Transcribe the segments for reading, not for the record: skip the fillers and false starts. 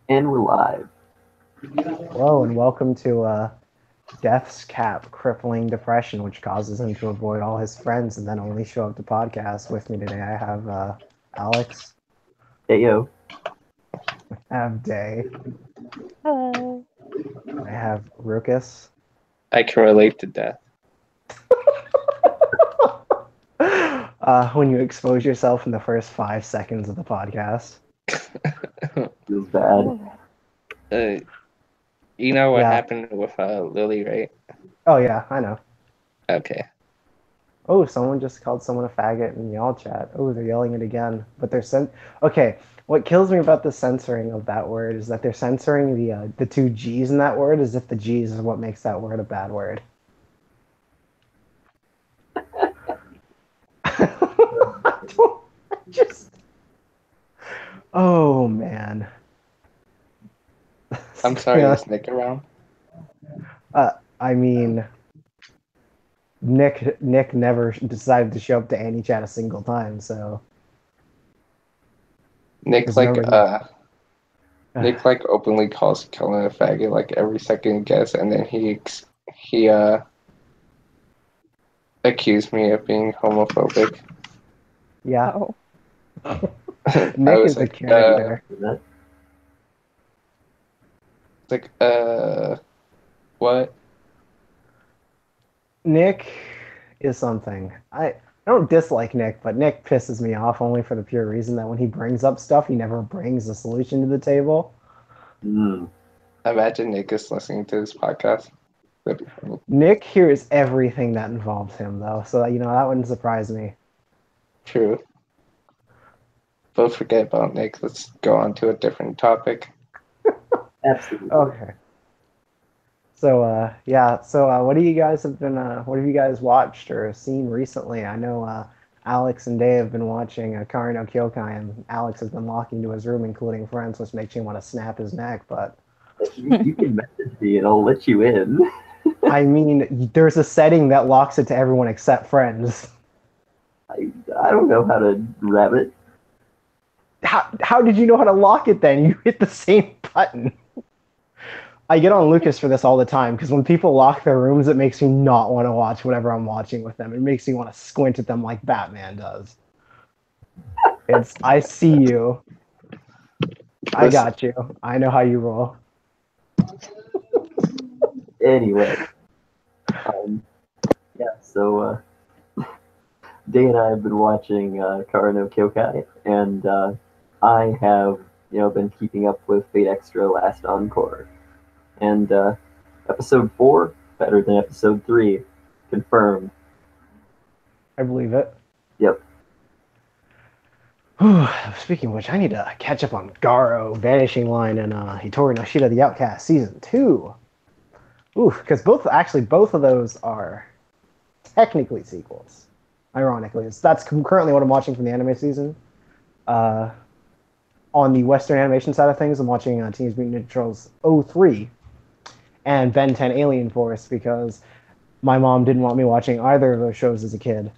And we're live. Hello and welcome to Death's Cap Crippling Depression, which causes him to avoid all his friends and then only show up to podcast. With me today, I have Alex, Hey, yo. I have Day, Hello. I have Ruckus. I can relate to death. When you expose yourself in the first 5 seconds of the podcast. Feels bad. You know what Yeah. happened with Lily, right? Oh yeah, I know. Okay. Oh, someone just called someone a faggot in y'all chat. Oh, they're yelling it again. But they're Okay, what kills me about the censoring of that word is that they're censoring the two G's in that word as if the G's is what makes that word a bad word. Oh man. I'm sorry, Yeah. is Nick around? I mean, Nick never decided to show up to Anichat a single time, so Nick There's no like reason- Nick like openly calls Kellen a faggot like every second guess, and then he accused me of being homophobic. yeah. Oh, Nick was is a like, character. What? Nick is something. I don't dislike Nick, but Nick pisses me off only for the pure reason that when he brings up stuff, he never brings a solution to the table. Imagine Nick is listening to this podcast. That'd be funny. Nick hears everything that involves him, though, so that wouldn't surprise me. True. But forget about Nick. Let's go on to a different topic. Absolutely. Okay. So yeah. So what do you guys have been? What have you guys watched or seen recently? I know Alex and Dave have been watching Kari no Kyokai, and Alex has been locked into his room, including friends, which makes you want to snap his neck. But You can message me and I'll let you in. I mean, there's a setting that locks it to everyone except friends. I don't know how to rabbit. How did you know how to lock it then? You hit the same button. I get on Lucas for this all the time because when people lock their rooms, it makes me not want to watch whatever I'm watching with them. It makes me want to squint at them like Batman does. I see you. I got you. I know how you roll. Anyway. So Day and I have been watching Kara no Kyokai, and I have, been keeping up with Fate Extra Last Encore. And episode 4, better than episode 3. Confirmed. I believe it. Yep. Speaking of which, I need to catch up on Garo, Vanishing Line, and Hitori no Shida, The Outcast, Season 2. Because both of those are technically sequels. Ironically, that's currently what I'm watching from the anime season. On the Western animation side of things, I'm watching Teenage Mutant Ninja Turtles 03 and Ben 10 Alien Force because my mom didn't want me watching either of those shows as a kid.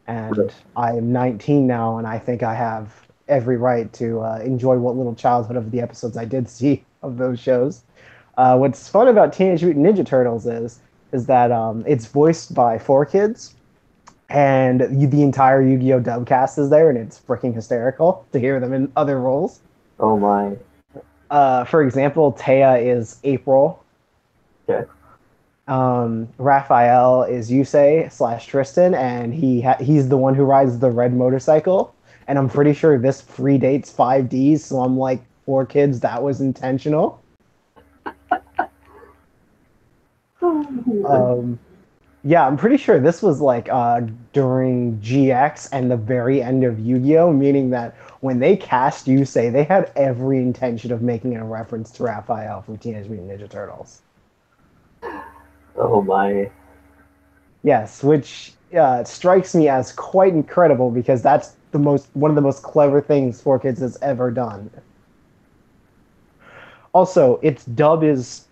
And I am 19 now, and I think I have every right to enjoy what little childhood of the episodes I did see of those shows. What's fun about Teenage Mutant Ninja Turtles is that it's voiced by 4Kids, and the entire Yu-Gi-Oh! Dub cast is there, and it's freaking hysterical to hear them in other roles. Oh my. For example, Taya is April. Okay. Raphael is Yusei / Tristan, and he's the one who rides the red motorcycle. And I'm pretty sure this predates 5Ds, so I'm like, 4Kids, that was intentional. Yeah, I'm pretty sure this was like during GX and the very end of Yu-Gi-Oh, meaning that when they cast Yusei, they had every intention of making a reference to Raphael from Teenage Mutant Ninja Turtles. Oh my. Yes, which strikes me as quite incredible because that's one of the most clever things 4Kids has ever done. Also, its dub is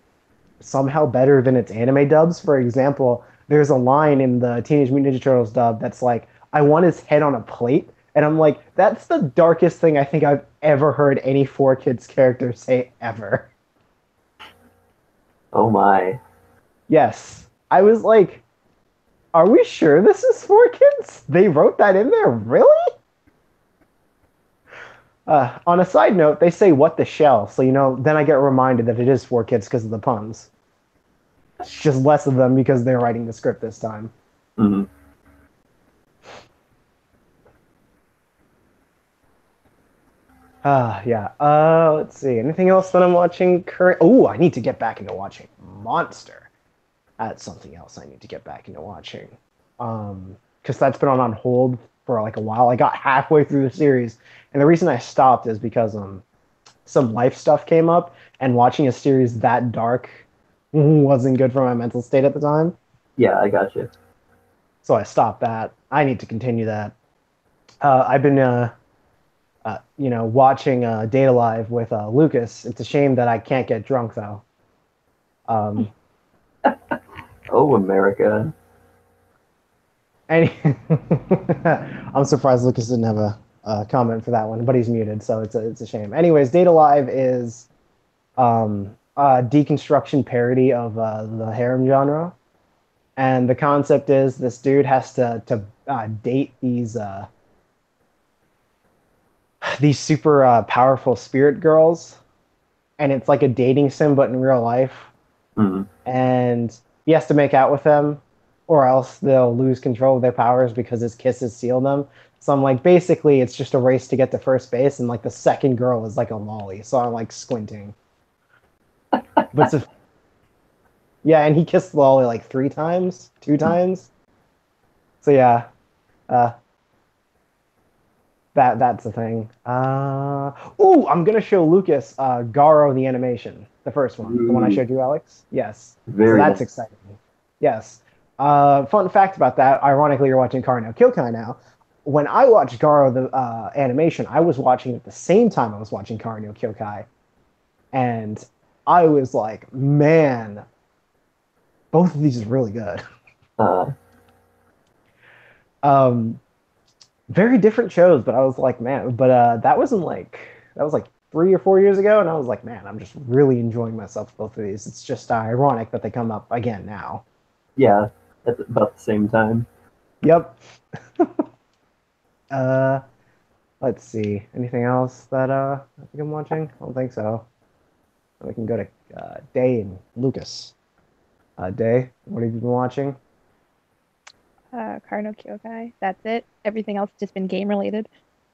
somehow better than its anime dubs. For example, there's a line in the Teenage Mutant Ninja Turtles dub that's like, "I want his head on a plate," And I'm like, that's the darkest thing I think I've ever heard any 4Kids character say ever. Oh my. Yes. I was like, are we sure this is 4Kids? They wrote that in there? Really? On a side note, they say what the shell, so then I get reminded that it is 4Kids because of the puns. It's just less of them because they're writing the script this time. Mm-hmm. Yeah. Let's see. Anything else that I'm watching current? Oh, I need to get back into watching Monster. That's something else I need to get back into watching. Because that's been on hold for like a while. I got halfway through the series, and the reason I stopped is because some life stuff came up, and watching a series that dark wasn't good for my mental state at the time. Yeah, I got you. So I stopped that. I need to continue that. I've been watching Data Live with Lucas. It's a shame that I can't get drunk though. Oh, America. And I'm surprised Lucas didn't have a comment for that one, but he's muted, so it's a shame. Anyways, Data Live is a deconstruction parody of the harem genre, and the concept is this dude has to date these super powerful spirit girls, and it's like a dating sim but in real life. Mm-hmm. And he has to make out with them or else they'll lose control of their powers because his kisses seal them. So I'm like, basically it's just a race to get to first base, and like the second girl is like a lolly, so I'm like squinting. But yeah, and he kissed lolly like 2 times. So yeah, uh that's the thing. I'm gonna show Lucas Garo the animation, the first one, the one I showed you, Alex. Yes, so Very that's nice. exciting. Yes. Fun fact about that. Ironically, you're watching Karno Kyokai now. When I watched Garo the animation, I was watching it at the same time I was watching Karno Kyokai, and I was like, man, both of these is really good. Uh, Very different shows, but I was like, man, but that was like 3 or 4 years ago, and I was like, man, I'm just really enjoying myself with both of these. It's just ironic that they come up again now. yeah, at about the same time. Yep. uh, let's see. Anything else that I think I'm watching? I don't think so. We can go to Day and Lucas. Day, what have you been watching? Karno Kyokai. That's it. Everything else just been game related.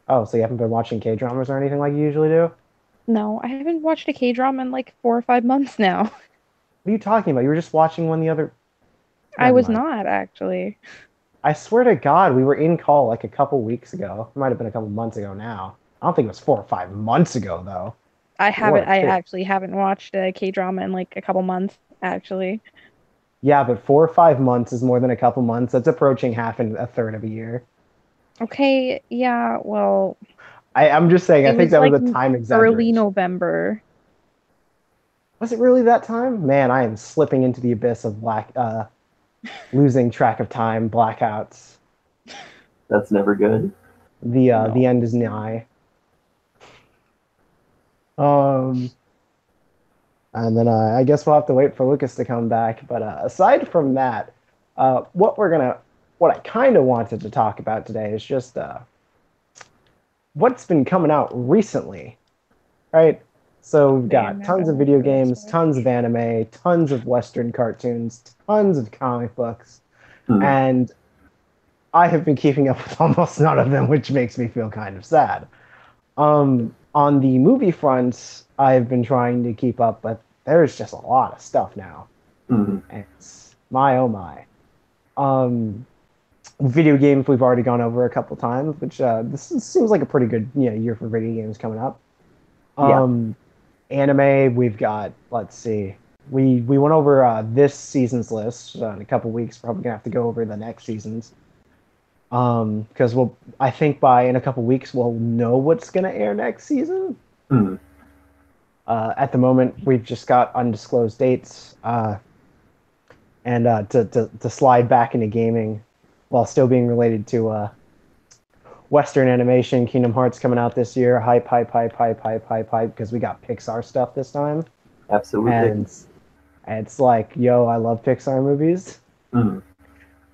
Oh, so you haven't been watching K-dramas or anything like you usually do? No, I haven't watched a K-drama in like 4 or 5 months now. What are you talking about? You were just watching one the other. I Never was mind. not actually. I swear to God, we were in call like a couple weeks ago. It might have been a couple months ago now. I don't think it was 4 or 5 months ago though. I What haven't. a I kid. actually haven't watched a K-drama in like a couple months. Actually, Yeah, but 4 or 5 months is more than a couple months. That's approaching half and a third of a year. okay, yeah. Well, I'm just saying. I it think was that was like a time early exaggeration. November. Was it really that time? Man, I am slipping into the abyss of losing track of time, blackouts. That's never good. The end is nigh. Um, and then I guess we'll have to wait for Lucas to come back. But aside from that, what I kind of wanted to talk about today is just what's been coming out recently, right? So we've got tons of video games, tons of anime, tons of Western cartoons, tons of comic books, Hmm. and I have been keeping up with almost none of them, which makes me feel kind of sad. On the movie front, I've been trying to keep up, but there's just a lot of stuff now. Hmm. And it's my oh my. Video games we've already gone over a couple times, which seems like a pretty good year for video games coming up. Yeah. Anime we've got. Let's see. We went over this season's list in a couple weeks. Probably gonna have to go over the next seasons. Because I think in a couple weeks we'll know what's gonna air next season. Hmm. At the moment, we've just got undisclosed dates, and to slide back into gaming while still being related to Western animation, Kingdom Hearts coming out this year. Hype, hype, hype, hype, hype, hype, hype, because we got Pixar stuff this time. Absolutely. And it's like, yo, I love Pixar movies. Mm.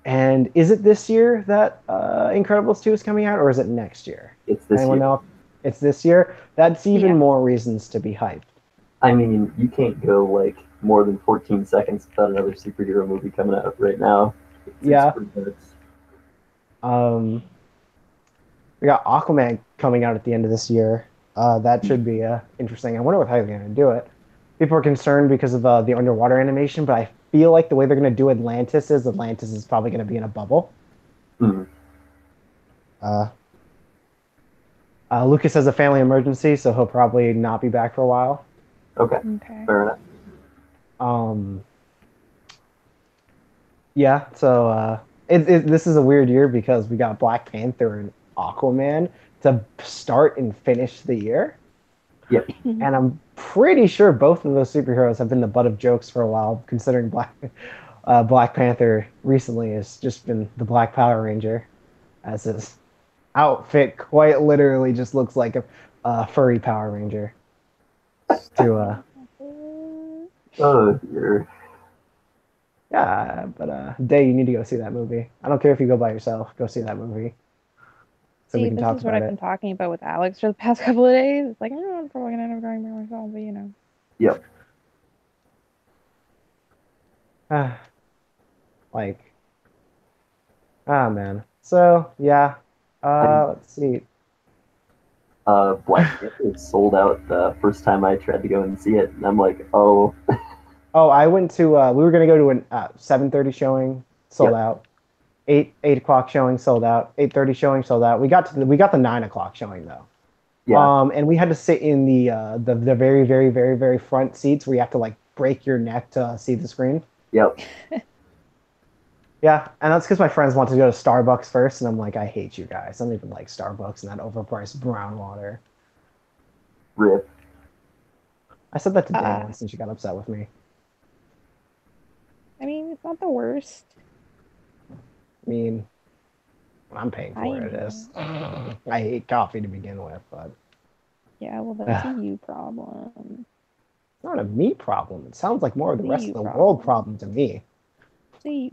And is it this year that Incredibles 2 is coming out, or is it next year? It's this Anyone year. know? It's this year? That's even Yeah. more reasons to be hyped. I mean, you can't go like more than 14 seconds without another superhero movie coming out right now. Yeah. pretty nuts. We got Aquaman coming out at the end of this year. That should be interesting. I wonder how they're going to do it. People are concerned because of the underwater animation, but I feel like the way they're going to do Atlantis is probably going to be in a bubble. Mm. Lucas has a family emergency, so he'll probably not be back for a while. Okay, Okay. fair enough. Yeah, so this is a weird year because we got Black Panther and Aquaman to start and finish the year. Yep. And I'm pretty sure both of those superheroes have been the butt of jokes for a while, considering Black Panther recently has just been the Black Power Ranger, as his outfit quite literally just looks like a furry Power Ranger. Oh dear. Yeah, but Day, you need to go see that movie. I don't care if you go by yourself. Go see that movie. So we See, can this talk is what about I've it. been talking about with Alex for the past couple of days. It's like, I'm probably gonna end up going by myself, but you know. Yep. Like, man. So yeah. Let's see. Black Panther sold out the first time I tried to go and see it, and I'm like, oh. Oh, I went to. We were gonna go to an 7:30 showing, sold Yep. out. 8 o'clock showing, sold out. 8:30 showing, sold out. We got the 9 o'clock showing though. Yeah. And we had to sit in the very, very, very, very front seats where you have to like break your neck to see the screen. Yep. Yeah, and that's because my friends wanted to go to Starbucks first, and I'm like, I hate you guys. I don't even like Starbucks and that overpriced brown water. Rip. I said that to Day once, and she got upset with me. I mean, it's not the worst. I mean, I'm paying for it. It is. I hate coffee to begin with, but Yeah, well, that's a you problem. it's not a me problem. It sounds like more of the It's a rest you of the problem. world problem to me. See,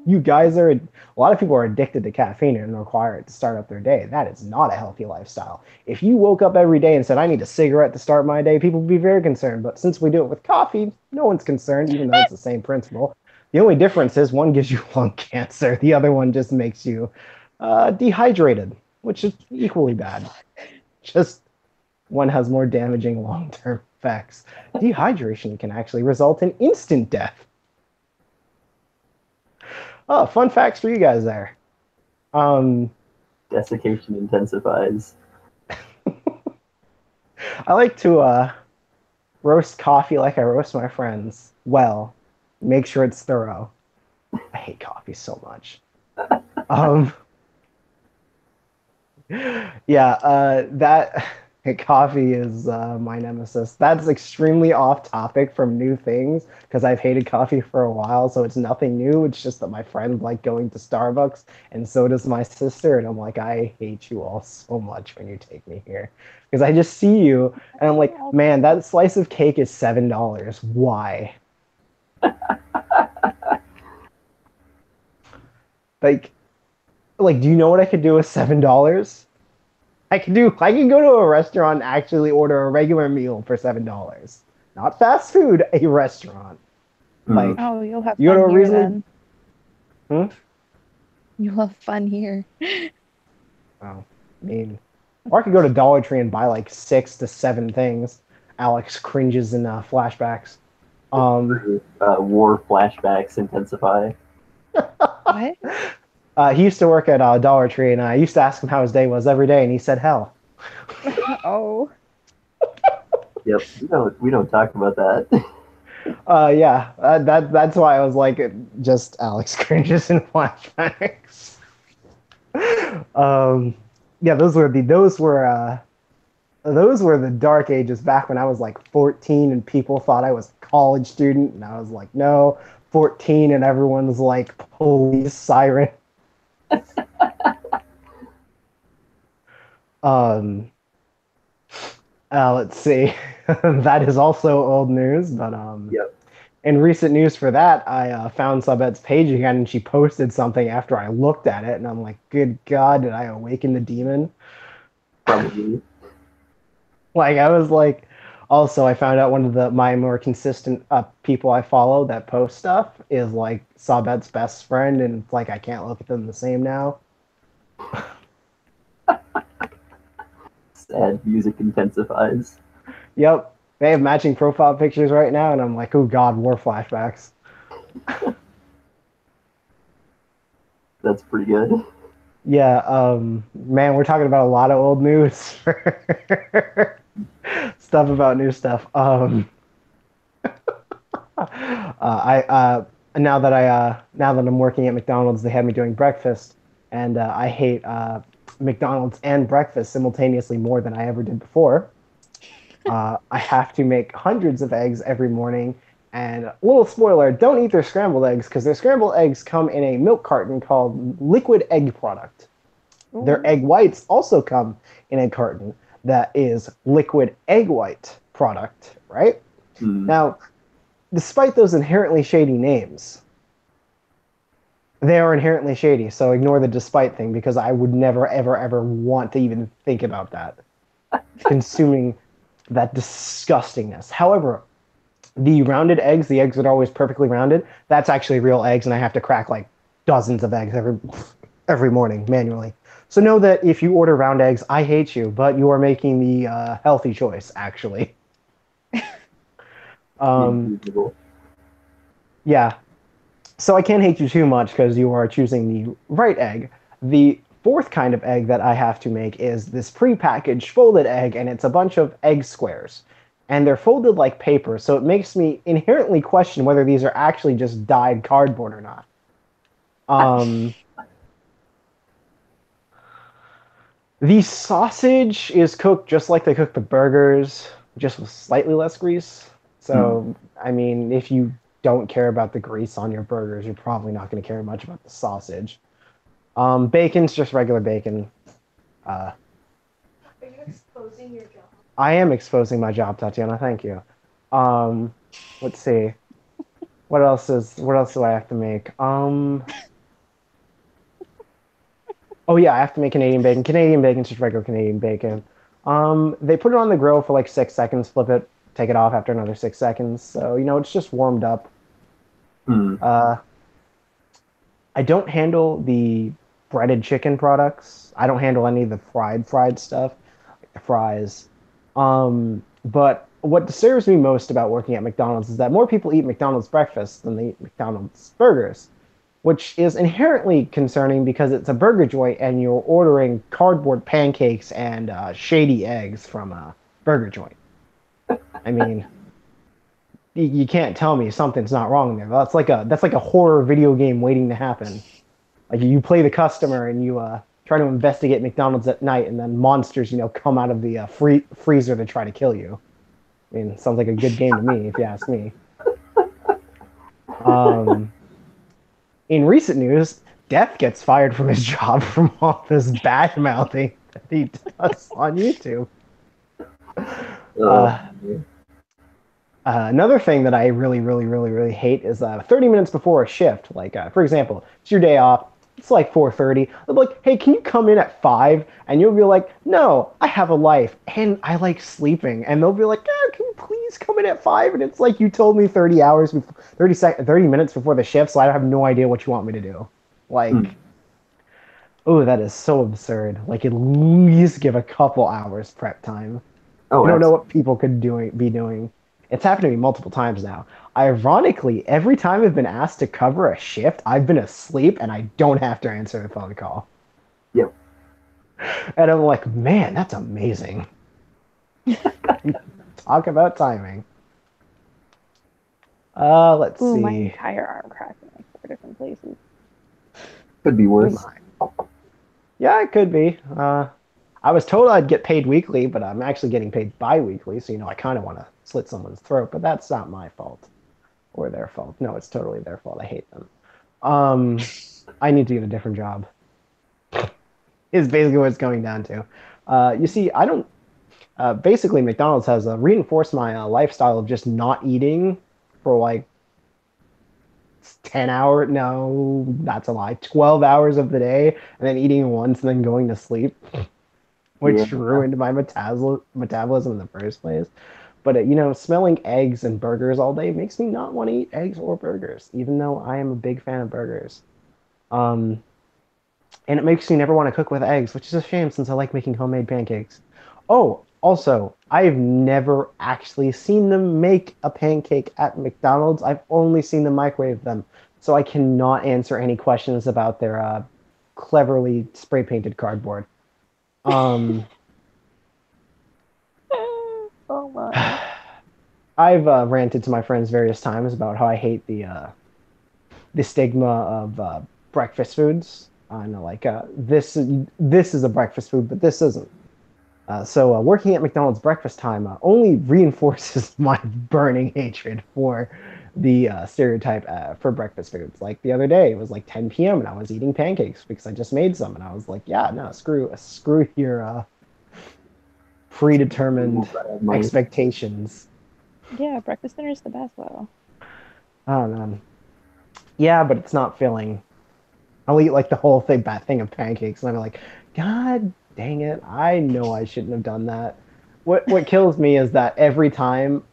You guys are, a lot of people are addicted to caffeine and require it to start up their day. That is not a healthy lifestyle. If you woke up every day and said, I need a cigarette to start my day, people would be very concerned. But since we do it with coffee, no one's concerned, even though it's the same principle. The only difference is one gives you lung cancer, the other one just makes you dehydrated, which is equally bad. Just one has more damaging long-term effects. Dehydration can actually result in instant death. Oh, fun facts for you guys there. Desiccation intensifies. I like to roast coffee like I roast my friends. Well, make sure it's thorough. I hate coffee so much. Yeah, that coffee is my nemesis. That's extremely off topic from new things because I've hated coffee for a while, so it's nothing new. It's just that my friend like going to Starbucks, and so does my sister, and I'm like, I hate you all so much when you take me here because I just see you, and I'm like, man, that slice of cake is $7. Why? Like, do you know what I could do with $7? I can go to a restaurant and actually order a regular meal for $7. Not fast food, a restaurant. Like, oh, you'll have you go to fun a here reasonably. then. You'll have fun here. Oh, I mean, or I could go to Dollar Tree and buy like 6 to 7 things. Alex cringes in flashbacks. War flashbacks intensify. What? He used to work at Dollar Tree, and I used to ask him how his day was every day, and he said hell. Oh. Yep, we don't talk about that. Yeah, that's why I was like, just Alex cringes in flashbacks. Yeah, those were the dark ages back when I was like 14 and people thought I was a college student, and I was like, no, 14 and everyone's like police siren. Um, let's see. That is also old news, but Yep. in recent news for that, I found Subette's page again, and she posted something after I looked at it, and I'm like, "Good God, did I awaken the demon?" Probably. Like I was like, also I found out one of the my more consistent people I follow that post stuff is like Sabet's best friend, and it's like I can't look at them the same now. Sad music intensifies. Yep, they have matching profile pictures right now, and I'm like, oh God, war flashbacks. That's pretty good. Yeah, man, we're talking about a lot of old news. Stuff about new stuff. I now that I'm working at McDonald's, they have me doing breakfast, and I hate McDonald's and breakfast simultaneously more than I ever did before. I have to make hundreds of eggs every morning, and little spoiler: don't eat their scrambled eggs because their scrambled eggs come in a milk carton called liquid egg product. Their Ooh. egg whites also come in a carton that is liquid egg white product, right? Hmm. Now, despite those inherently shady names, they are inherently shady. So ignore the despite thing because I would never, ever, ever want to even think about that. Consuming that disgustingness. However, the rounded eggs, the eggs that are always perfectly rounded, that's actually real eggs, and I have to crack like dozens of eggs every morning manually. So know that if you order round eggs, I hate you, but you are making the healthy choice, actually. Um, Inexcusable. yeah, so I can't hate you too much because you are choosing the right egg. The fourth kind of egg that I have to make is this pre-packaged folded egg, and it's a bunch of egg squares. And they're folded like paper, so it makes me inherently question whether these are actually just dyed cardboard or not. Um, the sausage is cooked just like they cook the burgers, just with slightly less grease. Hmm. So, I mean, if you don't care about the grease on your burgers, you're probably not going to care much about the sausage. Bacon's just regular bacon. Uh, I am exposing my job, Tatiana. Thank you. Um, let's see. What else do I have to make? Oh yeah, I have to make Canadian bacon. Canadian bacon's just regular Canadian bacon. They put it on the grill for like 6 seconds, flip it, take it off after another 6 seconds. So it's just warmed up. Hmm. Uh, I don't handle the breaded chicken products. I don't handle any of the fried stuff, like the fries. But what disturbs me most about working at McDonald's is that more people eat McDonald's breakfast than they eat McDonald's burgers, which is inherently concerning because it's a burger joint and you're ordering cardboard pancakes and shady eggs from a burger joint. I mean, you can't tell me something's not wrong there. That's like a horror video game waiting to happen. Like you play the customer and you try to investigate McDonald's at night, and then monsters, come out of the freezer to try to kill you. I mean, sounds like a good game to me, if you ask me. Um, in recent news, Death gets fired from his job from all this bad mouthing that he does on YouTube. Oh, Uh, Another thing that I really, really, really, really hate is 30 minutes before a shift. Like, for example, it's your day off. It's like 4:30. I'm like, hey, can you come in at 5? And you'll be like, no, I have a life and I like sleeping. And they'll be like, can you please come in at 5? And it's like you told me 30 hours, 30 minutes before the shift, so I have no idea what you want me to do. hmm. Like, oh, that is so absurd. Like, at least give a couple hours prep time. Oh, You don't know absolutely. what people could be doing. It's happened to me multiple times now. Ironically, every time I've been asked to cover a shift, I've been asleep and I don't have to answer the phone call. Yep. And I'm like, man, that's amazing. Talk about timing. Let's Ooh, my see. entire arm cracked in like 4 different places. Could be Oh worse. my. Yeah, it could be. I was told I'd get paid weekly, but I'm actually getting paid bi-weekly, so I kind of want to slit someone's throat, but that's not my fault or their fault. No, it's totally their fault. I hate them. Um, I need to get a different job. Is basically what it's going down to. You see, I don't. Basically, McDonald's has reinforced my lifestyle of just not eating for like 10 hours. No, that's a lie. 12 hours of the day, and then eating once and then going to sleep, Yeah. which ruined my metabolism in the first place. But smelling eggs and burgers all day makes me not want to eat eggs or burgers, even though I am a big fan of burgers. Um, and it makes me never want to cook with eggs, which is a shame since I like making homemade pancakes. Oh, also, I've never actually seen them make a pancake at McDonald's. I've only seen them microwave them, so I cannot answer any questions about their cleverly spray painted cardboard. Um, Oh my. I've ranted to my friends various times about how I hate the stigma of breakfast foods. I know, like this is a breakfast food, but this isn't. So working at McDonald's breakfast time only reinforces my burning hatred for the stereotype for breakfast foods. Like the other day, it was like 10 p.m. and I was eating pancakes because I just made some, and I was like, yeah, no, screw your predetermined expectations. Yeah, breakfast dinner is the best though. Oh man, yeah, but it's not filling. I'll eat like the whole thing of pancakes, and I'm like, God dang it! I know I shouldn't have done that. What kills me is that every time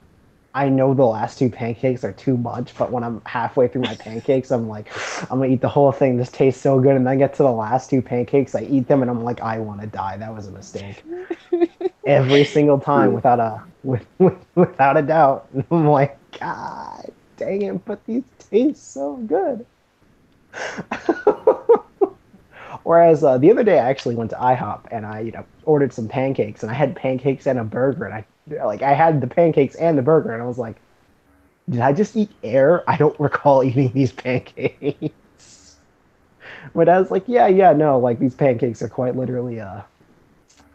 I know the last two pancakes are too much, but when I'm halfway through my pancakes, I'm like, I'm gonna eat the whole thing. This tastes so good, and then I get to the last two pancakes, I eat them, and I'm like, I want to die. That was a mistake. Every single time, without a doubt. And I'm like, God dang it! But these taste so good. Whereas the other day I actually went to IHOP and I, ordered some pancakes and I had pancakes and a burger and I had the pancakes and the burger and I was like, did I just eat air? I don't recall eating these pancakes. But I was like, yeah, no, like these pancakes are quite literally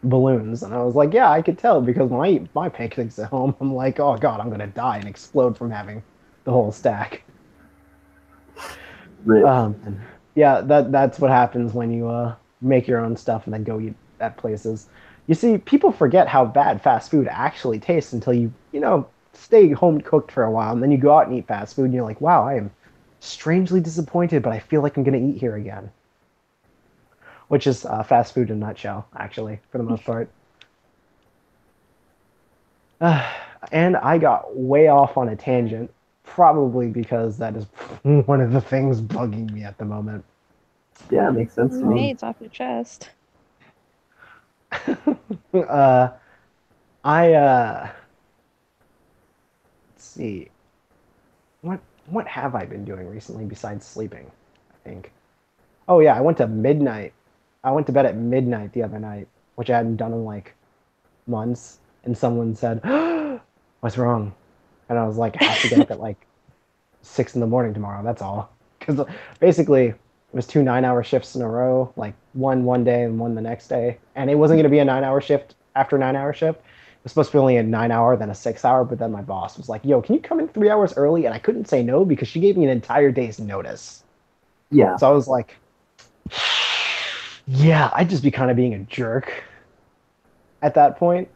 balloons. And I was like, yeah, I could tell because when I eat my pancakes at home, I'm like, oh god, I'm gonna die and explode from having the whole stack. Rip. And yeah, that's what happens when you make your own stuff and then go eat at places. You see, people forget how bad fast food actually tastes until you stay home cooked for a while, and then you go out and eat fast food, and you're like, wow, I am strangely disappointed, but I feel like I'm gonna eat here again. Which is fast food in a nutshell, actually, for the most part. And I got way off on a tangent, probably because that is one of the things bugging me at the moment. Yeah, it makes sense to me. Hey, it's off your chest. uh, I let's see, what have I been doing recently besides sleeping? I think. Oh yeah, I went to midnight. I went to bed at midnight the other night, which I hadn't done in like months. And someone said, "What's wrong?" And I was like, "I have to get up at like 6 in the morning tomorrow. That's all." Because basically, it was two 9-hour shifts in a row, like one day and one the next day. And it wasn't going to be a 9-hour shift after a 9-hour shift. It was supposed to be only a 9-hour, then a 6-hour. But then my boss was like, "Yo, can you come in 3 hours early?" And I couldn't say no because she gave me an entire day's notice. Yeah. So I was like, "Yeah, I'd just be kind of being a jerk at that point."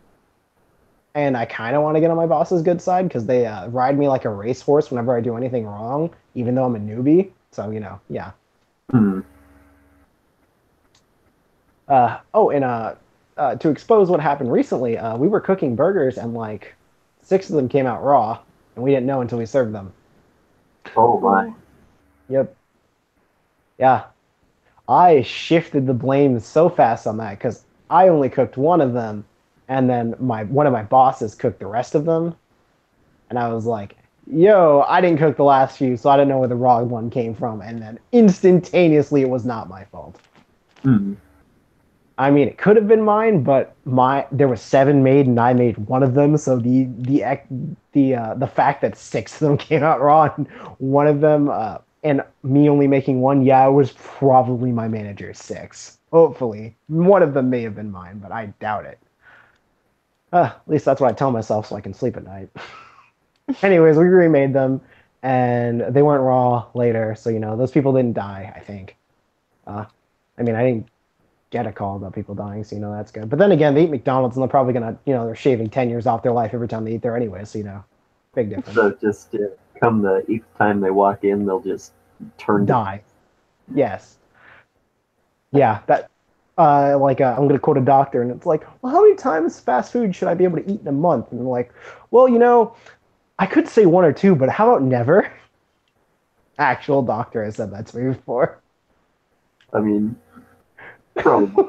And I kind of want to get on my boss's good side because they ride me like a racehorse whenever I do anything wrong, even though I'm a newbie. So yeah. Hmm. To expose what happened recently, we were cooking burgers and like 6 of them came out raw, and we didn't know until we served them. Oh my. Yep. Yeah. I shifted the blame so fast on that because I only cooked one of them, and then one of my bosses cooked the rest of them, and I was like, "Yo, I didn't cook the last few, so I don't know where the raw one came from." And then instantaneously, it was not my fault. Hmm. I mean, it could have been mine, but there was 7 made, and I made one of them. So the fact that 6 of them came out raw, and one of them, and me only making one, yeah, it was probably my manager's 6. Hopefully, one of them may have been mine, but I doubt it. At least that's what I tell myself, so I can sleep at night. Anyways, we remade them, and they weren't raw later, so those people didn't die. I think. I mean, I didn't get a call about people dying, so that's good. But then again, they eat McDonald's and they're probably gonna, they're shaving 10 years off their life every time they eat there anyway, so big difference. So just come the 8th time they walk in, they'll just turn Die. Yes. Yeah, that I'm gonna quote a doctor and it's like, well, how many times fast food should I be able to eat in a month? And I'm like, well, I could say one or two, but how about never? Actual doctor has said that to me before. I mean, probably.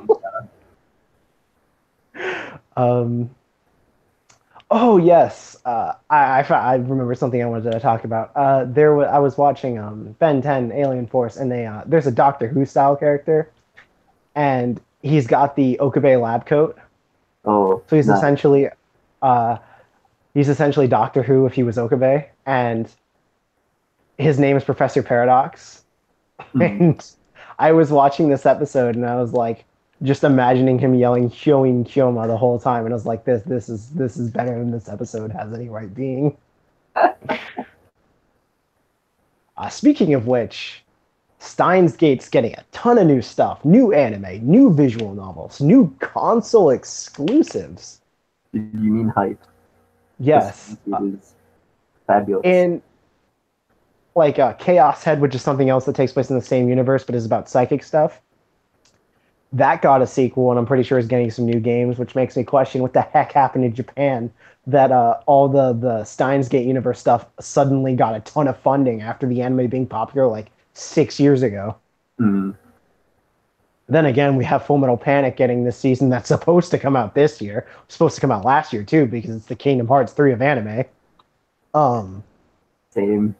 Oh yes, I remember something I wanted to talk about. I was watching Ben 10 Alien Force, and there's a Doctor Who style character, and he's got the Okabe lab coat. Oh, So nice. he's essentially Doctor Who if he was Okabe, and his name is Professor Paradox. And I was watching this episode, and I was like, just imagining him yelling "Showing Kyoma" the whole time, and I was like, "This is better than this episode has any right being." Speaking of which, Steins Gate's getting a ton of new stuff, new anime, new visual novels, new console exclusives. Did you mean hype? Yes, It is fabulous. and like Chaos Head, which is something else that takes place in the same universe but is about psychic stuff. That got a sequel, and I'm pretty sure is getting some new games, which makes me question what the heck happened in Japan that all the Steins Gate universe stuff suddenly got a ton of funding after the anime being popular like 6 years ago. Then again, we have Full Metal Panic getting this season that's supposed to come out this year. It's supposed to come out last year too because it's the Kingdom Hearts 3 of anime. Same.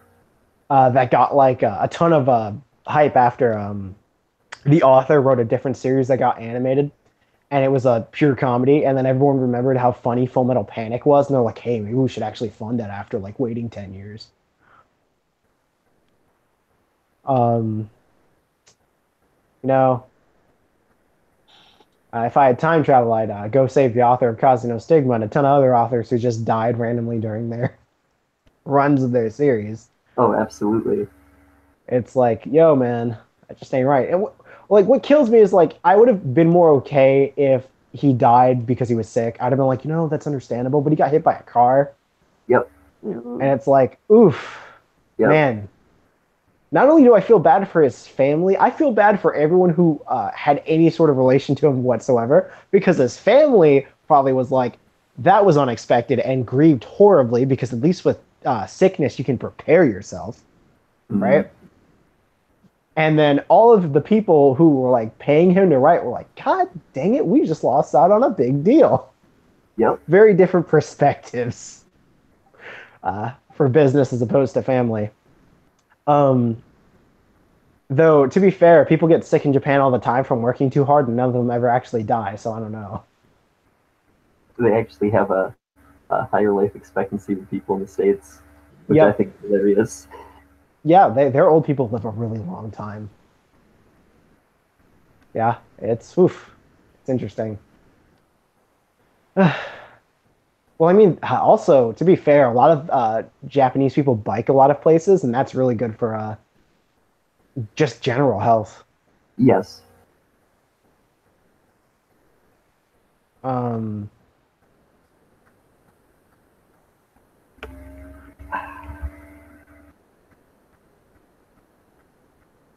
That got like a ton of hype after the author wrote a different series that got animated, and it was a pure comedy. And then everyone remembered how funny Full Metal Panic was, and they're like, "Hey, maybe we should actually fund that after like waiting 10 years." If I had time travel, I'd go save the author of Cause No Stigma and a ton of other authors who just died randomly during their runs of their series. Oh, absolutely. It's like, yo, man, that just ain't right. And what kills me is like I would have been more okay if he died because he was sick. I'd have been like, that's understandable. But he got hit by a car. Yep. And it's like, oof, Yep. man. Not only do I feel bad for his family, I feel bad for everyone who had any sort of relation to him whatsoever, because his family probably was like, that was unexpected and grieved horribly because at least with sickness, you can prepare yourself, right? And then all of the people who were like paying him to write were like, God dang it, we just lost out on a big deal. Yep. Very different perspectives for business as opposed to family. Though, to be fair, people get sick in Japan all the time from working too hard, and none of them ever actually die, so I don't know. They actually have a higher life expectancy than people in the States, which Yep. I think is hilarious. Yeah, their old people live a really long time. Yeah, it's interesting. Well, I mean, also, to be fair, a lot of Japanese people bike a lot of places, and that's really good for just general health. Yes.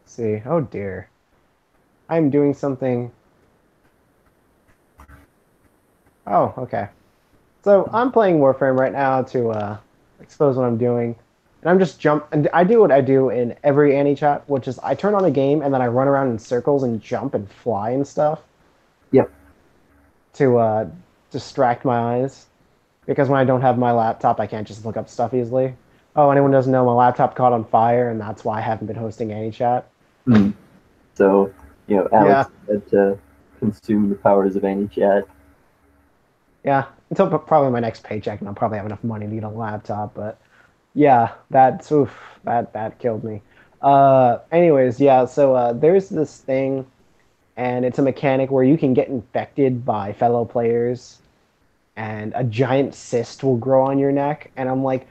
See. Oh, dear. I'm doing something. Oh, okay. So I'm playing Warframe right now to expose what I'm doing. And I'm just and I do what I do in every Anichat, which is I turn on a game and then I run around in circles and jump and fly and stuff. Yep. To distract my eyes. Because when I don't have my laptop, I can't just look up stuff easily. Oh, anyone doesn't know, my laptop caught on fire, and that's why I haven't been hosting Anichat. So, Alex had to consume the powers of Anichat. Yeah, until probably my next paycheck, and I'll probably have enough money to get a laptop. But yeah, that killed me. Anyways, yeah. So there's this thing, and it's a mechanic where you can get infected by fellow players, and a giant cyst will grow on your neck. And I'm like,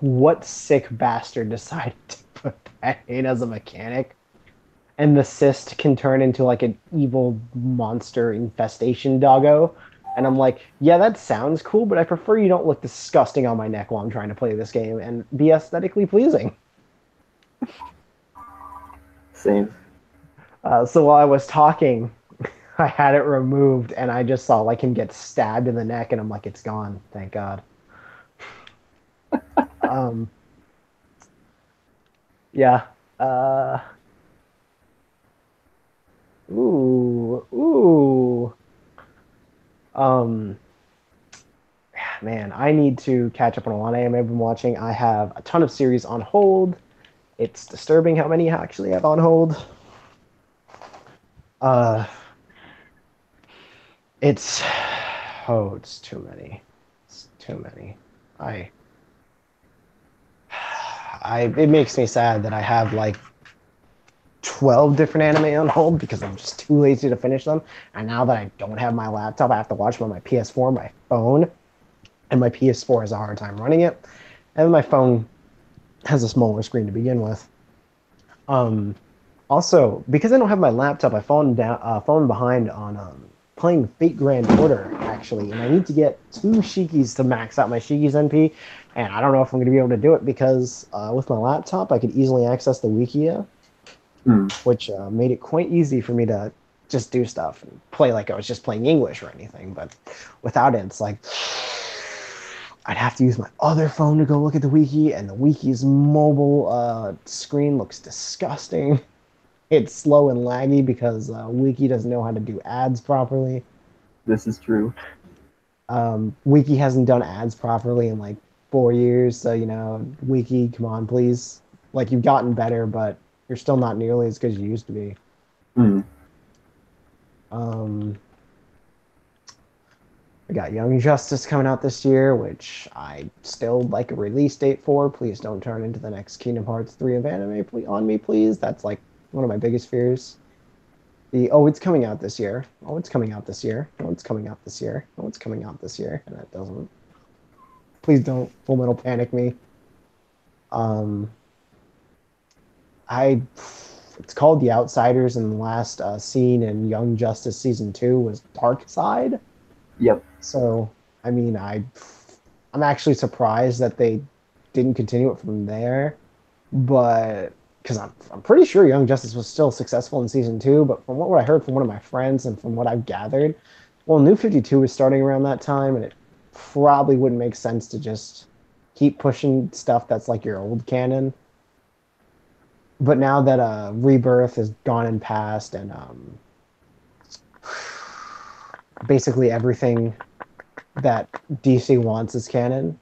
what sick bastard decided to put that in as a mechanic? and the cyst can turn into like an evil monster infestation doggo. And I'm like, yeah, that sounds cool, but I prefer you don't look disgusting on my neck while I'm trying to play this game and be aesthetically pleasing. Same. So while I was talking, I had it removed, and I just saw like him get stabbed in the neck, and I'm like, it's gone, thank God. Um, yeah. Uh, ooh. Um, man, I need to catch up on a lot of anime I've been watching. I have a ton of series on hold. It's disturbing how many I actually have on hold. Uh, it's it's too many. It's too many. I it makes me sad that I have like 12 different anime on hold because I'm just too lazy to finish them. And now that I don't have my laptop, I have to watch them on my PS4, my phone, and my PS4 has a hard time running it. And my phone has a smaller screen to begin with. Also, because I don't have my laptop, I've fallen behind on playing Fate Grand Order, actually. And I need to get 2 Shikis to max out my Shiki's NP. And I don't know if I'm going to be able to do it because with my laptop, I could easily access the Wikia, which made it quite easy for me to just do stuff and play like I was just playing English or anything. But without it, it's like I'd have to use my other phone to go look at the wiki, and the wiki's mobile screen looks disgusting. It's slow and laggy because wiki doesn't know how to do ads properly. This is true. Wiki hasn't done ads properly in like 4 years, so wiki, come on, please. Like, you've gotten better, but you're still not nearly as good as you used to be. We got Young Justice coming out this year, which I still like a release date for. Please don't turn into the next Kingdom Hearts 3 of anime on me, please. That's like one of my biggest fears. It's coming out this year. Oh, it's coming out this year. Oh, it's coming out this year. Oh, it's coming out this year. And that doesn't. Please don't Full Metal Panic me. It's called The Outsiders, and the last scene in Young Justice Season 2 was Dark Side. Yep. So, I mean, I'm actually surprised that they didn't continue it from there, but because I'm pretty sure Young Justice was still successful in season 2, but from what I heard from one of my friends and from what I've gathered, well, New 52 was starting around that time, and it probably wouldn't make sense to just keep pushing stuff that's like your old canon. But now that Rebirth has gone and passed, and basically everything that DC wants is canon,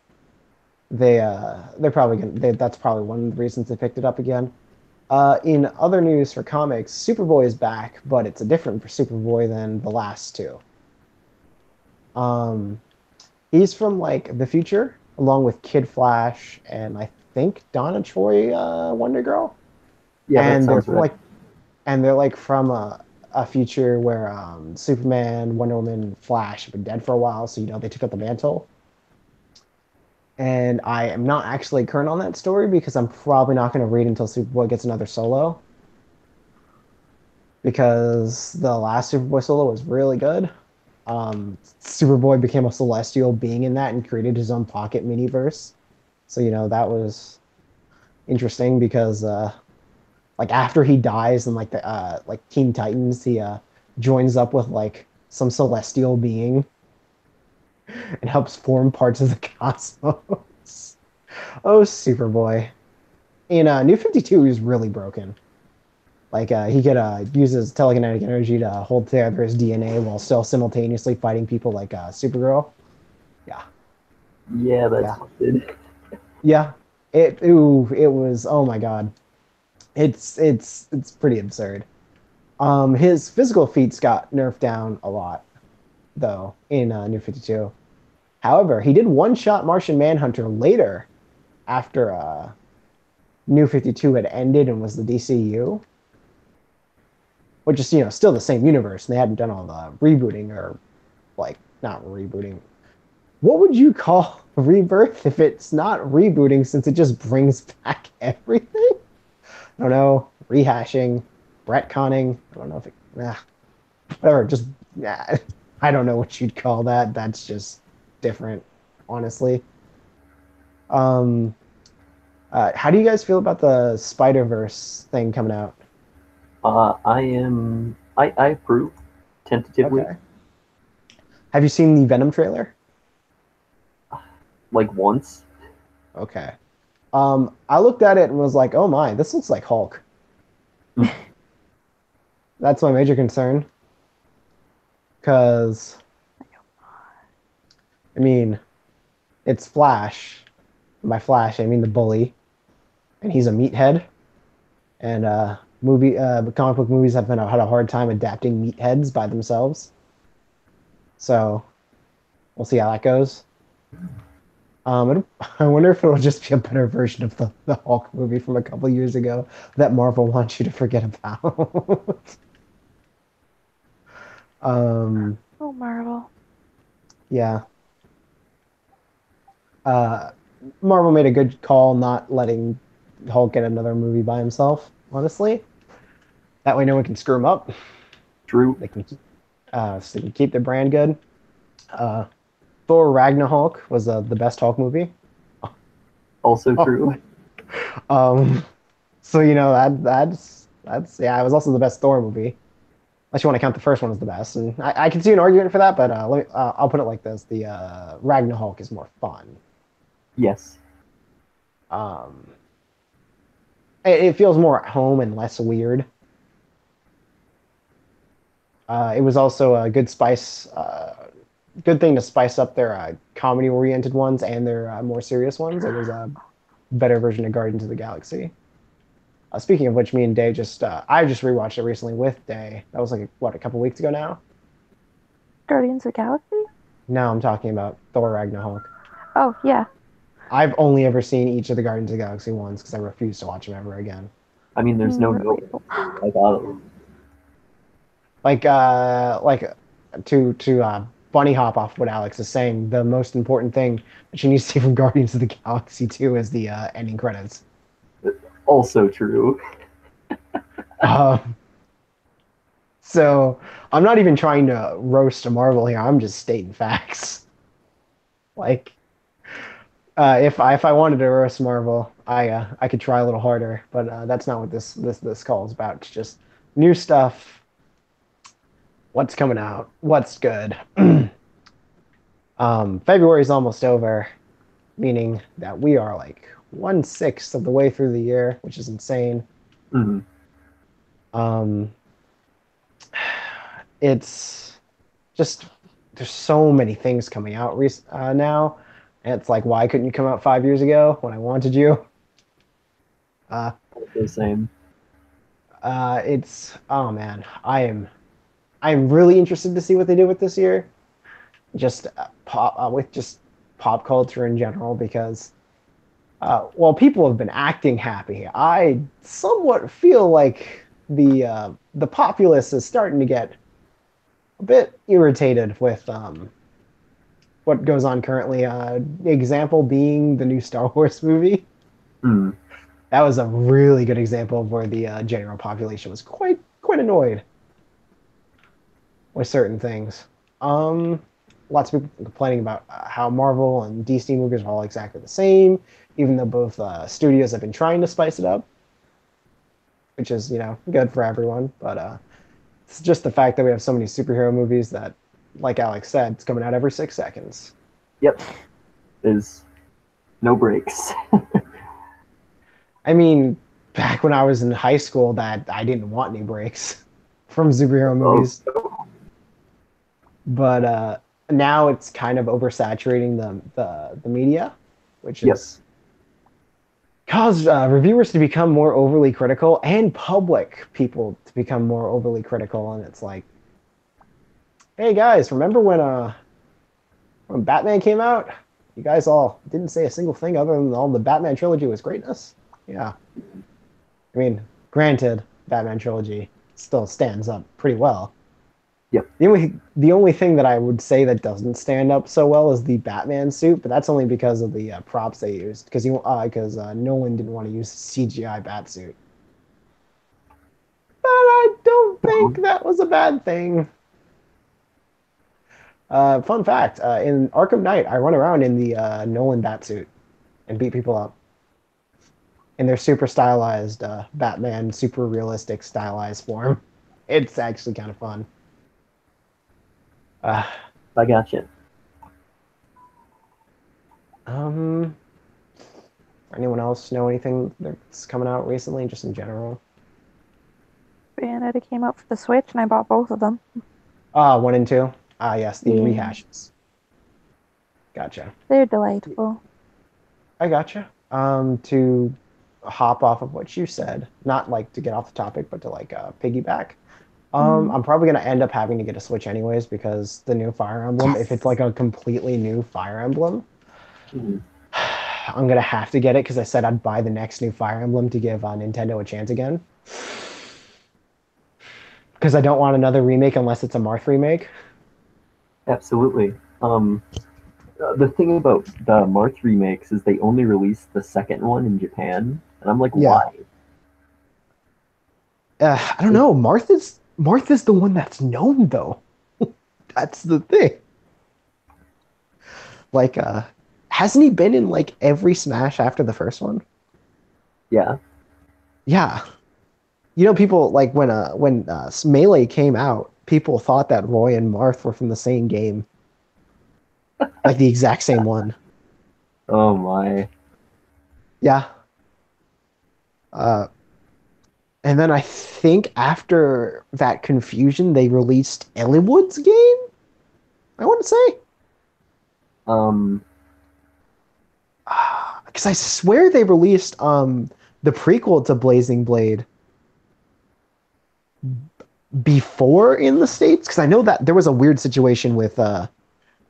they're probably that's probably one of the reasons they picked it up again. In other news for comics, Superboy is back, but it's a different Superboy than the last two. He's from like the future, along with Kid Flash and I think Donna Troy, Wonder Girl. Yeah, and that sounds right. They're like from a future where Superman, Wonder Woman, Flash have been dead for a while, so they took up the mantle. And I am not actually current on that story because I'm probably not going to read until Superboy gets another solo. Because the last Superboy solo was really good. Superboy became a celestial being in that and created his own pocket miniverse. So, that was interesting because like after he dies in like the like Teen Titans, he joins up with like some celestial being and helps form parts of the cosmos. Oh, Superboy! In New 52, he was really broken. Like he could use his telekinetic energy to hold together his DNA while still simultaneously fighting people like Supergirl. Yeah. Yeah, that's good. Yeah. It was, oh my god. It's pretty absurd. His physical feats got nerfed down a lot, though, in New 52. However, he did one-shot Martian Manhunter later, after New 52 had ended and was the DCU, which is still the same universe, and they hadn't done all the rebooting, or like not rebooting. What would you call Rebirth if it's not rebooting, since it just brings back everything? I don't know, rehashing, retconning. I don't know if it, whatever. Just I don't know what you'd call that. That's just different, honestly. Um, how do you guys feel about the Spider-Verse thing coming out? I approve tentatively, Okay. Have you seen the Venom trailer? like once. Okay. I looked at it and was like, oh my, this looks like Hulk. That's my major concern. Because, I mean, it's Flash. By Flash, I mean the bully. And he's a meathead. And comic book movies have had a hard time adapting meatheads by themselves. So, we'll see how that goes. I wonder if it'll just be a better version of the Hulk movie from a couple years ago that Marvel wants you to forget about. um, Oh, Marvel. yeah. Marvel made a good call not letting Hulk get another movie by himself, honestly. That way no one can screw him up. True. So they can keep their brand good. Thor Ragnarok was the best Hulk movie. Also true. So that's yeah, it was also the best Thor movie. Unless you want to count the first one as the best, and I can see an argument for that, but I'll put it like this: the Ragnarok is more fun. Yes. It feels more at home and less weird. It was also a good good thing to spice up their comedy-oriented ones and their more serious ones. It was a better version of Guardians of the Galaxy. Speaking of which, me and Day I just rewatched it recently with Day. That was like a couple weeks ago now. Guardians of the Galaxy? No, I'm talking about Thor Ragnarok. Oh, yeah. I've only ever seen each of the Guardians of the Galaxy ones because I refuse to watch them ever again. I mean, there's no Really? no. I got it. Like to bunny hop off what Alex is saying. The most important thing that you need to see from Guardians of the Galaxy 2 is the ending credits. Also true. So I'm not even trying to roast a Marvel here. I'm just stating facts. Like, if I wanted to roast Marvel, I could try a little harder, but that's not what this call is about. It's just new stuff. What's coming out? What's good? February is almost over, meaning that we are like 1/6 of the way through the year, which is insane. Mm-hmm. It's just there's so many things coming out now, and it's like, why couldn't you come out 5 years ago when I wanted you? The same. It's oh man, I'm really interested to see what they do with this year, just with just pop culture in general because while people have been acting happy, I somewhat feel like the populace is starting to get a bit irritated with what goes on currently. Example being the new Star Wars movie. Mm. That was a really good example of where the general population was quite annoyed with certain things. Lots of people complaining about how Marvel and DC movies are all exactly the same, even though both studios have been trying to spice it up, which is good for everyone. But it's just the fact that we have so many superhero movies that, like Alex said, it's coming out every 6 seconds. Yep. There's no breaks. I mean, back when I was in high school, that I didn't want any breaks from superhero movies. Oh. But now it's kind of oversaturating the media, which is caused reviewers to become more overly critical and public people to become more overly critical. And it's like, hey guys, remember when Batman came out? You guys all didn't say a single thing other than all the Batman trilogy was greatness. Yeah. I mean, granted, Batman trilogy still stands up pretty well. Yep. The only thing that I would say that doesn't stand up so well is the Batman suit, but that's only because of the props they used. Because Nolan didn't want to use CGI Batsuit. But I don't think that was a bad thing. Fun fact, in Arkham Knight, I run around in the Nolan Batsuit and beat people up. In their super stylized Batman, super realistic stylized form. It's actually kind of fun. I got you. Um, anyone else know anything that's coming out recently, just in general? Bayonetta came out for the Switch, and I bought both of them. 1 and 2. Yes, the Yeah. rehashes. Gotcha. They're delightful. I gotcha. To hop off of what you said, not like to get off the topic, but to like piggyback. I'm probably gonna end up having to get a Switch anyways because the new Fire Emblem, if it's like a completely new Fire Emblem, Mhm. I'm gonna have to get it because I said I'd buy the next new Fire Emblem to give Nintendo a chance again. Because I don't want another remake unless it's a Marth remake. Absolutely. The thing about the Marth remakes is they only released the second one in Japan, and I'm like, Yeah. why? I don't know. Marth is the one that's known though. That's the thing. Like, hasn't he been in like every Smash after the first one? Yeah. Yeah. You know, people like when Melee came out, people thought that Roy and Marth were from the same game, like the exact same one. Oh my. Yeah. Uh, and then I think after that confusion, they released Eliwood's game. I want to say, Um. because I swear they released the prequel to Blazing Blade before in the States. Because I know that there was a weird situation with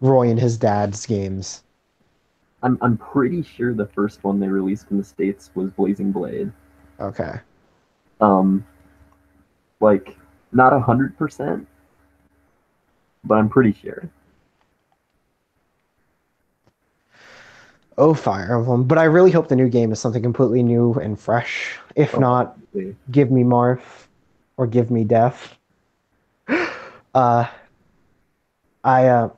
Roy and his dad's games. I'm pretty sure the first one they released in the States was Blazing Blade. Okay. Um. Like, not 100%, but I'm pretty sure. Oh, Fire Emblem. But I really hope the new game is something completely new and fresh. If Oh, not, absolutely. give me Marth or give me Death. Uh, I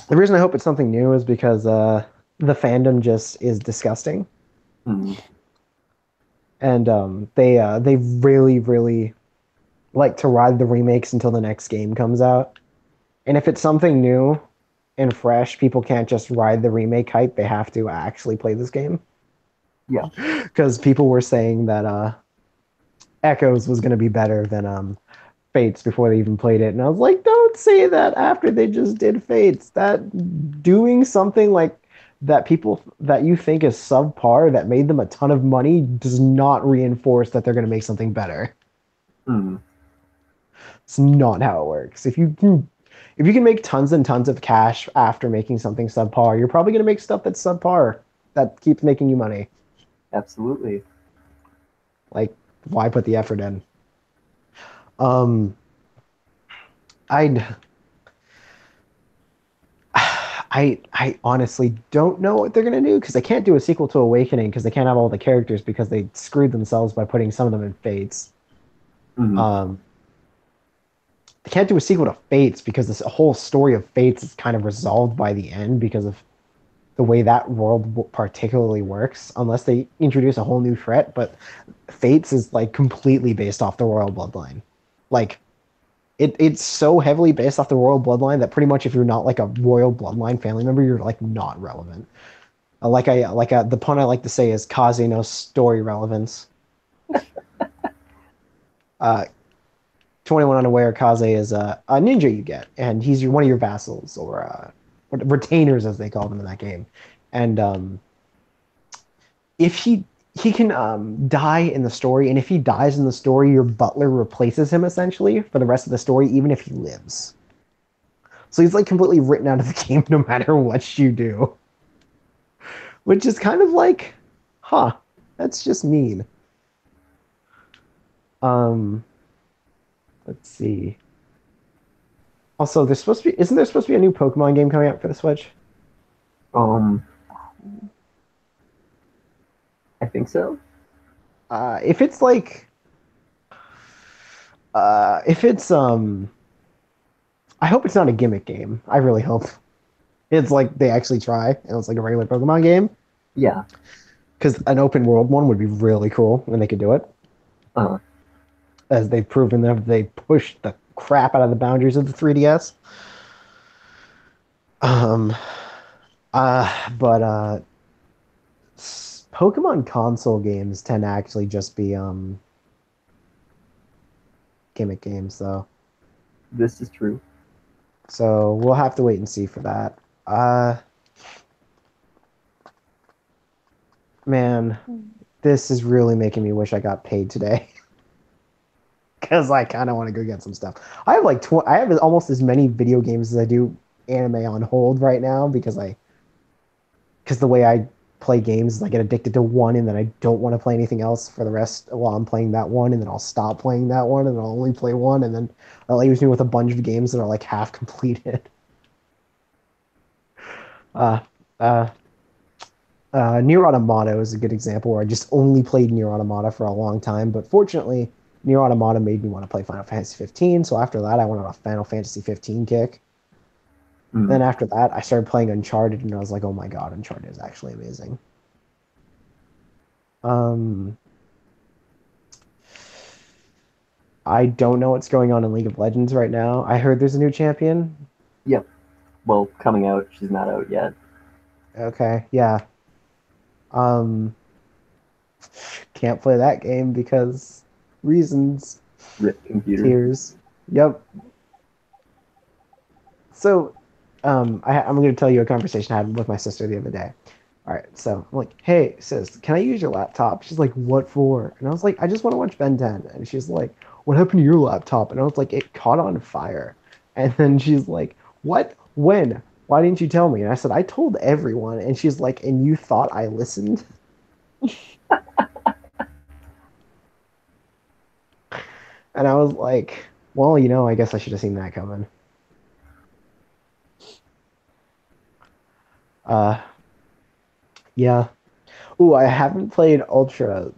the reason I hope it's something new is because the fandom just is disgusting, Hmm. and they really really like to ride the remakes until the next game comes out. And if it's something new and fresh, people can't just ride the remake hype. They have to actually play this game. Yeah. Because people were saying that Echoes was going to be better than Fates before they even played it, and I was like, don't say that after they just did Fates. That doing something like that people that you think is subpar that made them a ton of money does not reinforce that they're going to make something better. Hmm. It's not how it works. If you can make tons and tons of cash after making something subpar, you're probably going to make stuff that's subpar that keeps making you money. Absolutely. Like, why put the effort in? Um, I'd I honestly don't know what they're gonna do because they can't do a sequel to Awakening because they can't have all the characters because they screwed themselves by putting some of them in Fates. Hmm. They can't do a sequel to Fates because this whole story of Fates is kind of resolved by the end because of the way that world particularly works, unless they introduce a whole new threat. But Fates is like completely based off the royal bloodline. Like it's so heavily based off the royal bloodline that pretty much if you're not like a royal bloodline family member, you're like not relevant. The pun I like to say is Kaze no story relevance. Uh, 21 Unaware Kaze is a ninja you get, and he's one of your vassals or retainers as they call them in that game. And if he can die in the story, and if he dies in the story, your butler replaces him essentially for the rest of the story, even if he lives. So he's like completely written out of the game no matter what you do. Which is kind of like, huh, that's just mean. Um, let's see. Also, isn't there supposed to be a new Pokemon game coming out for the Switch? Um. I think so. If it's like, If it's I hope it's not a gimmick game. I really hope it's like they actually try and it's like a regular Pokemon game. Yeah. Because an open world one would be really cool when they could do it. Uh, As they've proven that they pushed the crap out of the boundaries of the 3DS. Um, but Pokemon console games tend to actually just be gimmick games, though. this is true. So we'll have to wait and see for that. Uh, man, this is really making me wish I got paid today. Because I kind of want to go get some stuff. I have like I have almost as many video games as I do anime on hold right now because the way I play games is I get addicted to one and then I don't want to play anything else for the rest while I'm playing that one, and then I'll stop playing that one and I'll only play one, and then that leaves me with a bunch of games that are like half completed. Uh, uh, Nier Automata is a good example where I just only played Nier Automata for a long time, but fortunately, Nier Automata made me want to play Final Fantasy 15. So after that, I went on a Final Fantasy 15 kick. Then after that, I started playing Uncharted, and I was like, "Oh my god, Uncharted is actually amazing." Um, I don't know what's going on in League of Legends right now. I heard there's a new champion. Yep. Well, coming out. She's not out yet. Okay, yeah. Um, can't play that game because reasons. Rip computer. Tears. Yep. So, I'm going to tell you a conversation I had with my sister the other day. All right, so I'm like, "Hey, sis, can I use your laptop?" She's like, "What for?" And I was like, "I just want to watch Ben 10." And she's like, "What happened to your laptop?" And I was like, "It caught on fire." And then she's like, "What? When? Why didn't you tell me?" And I said, "I told everyone." And she's like, "And you thought I listened?" And I was like, "Well, I guess I should have seen that coming." Uh, yeah. Ooh, I haven't played Ultra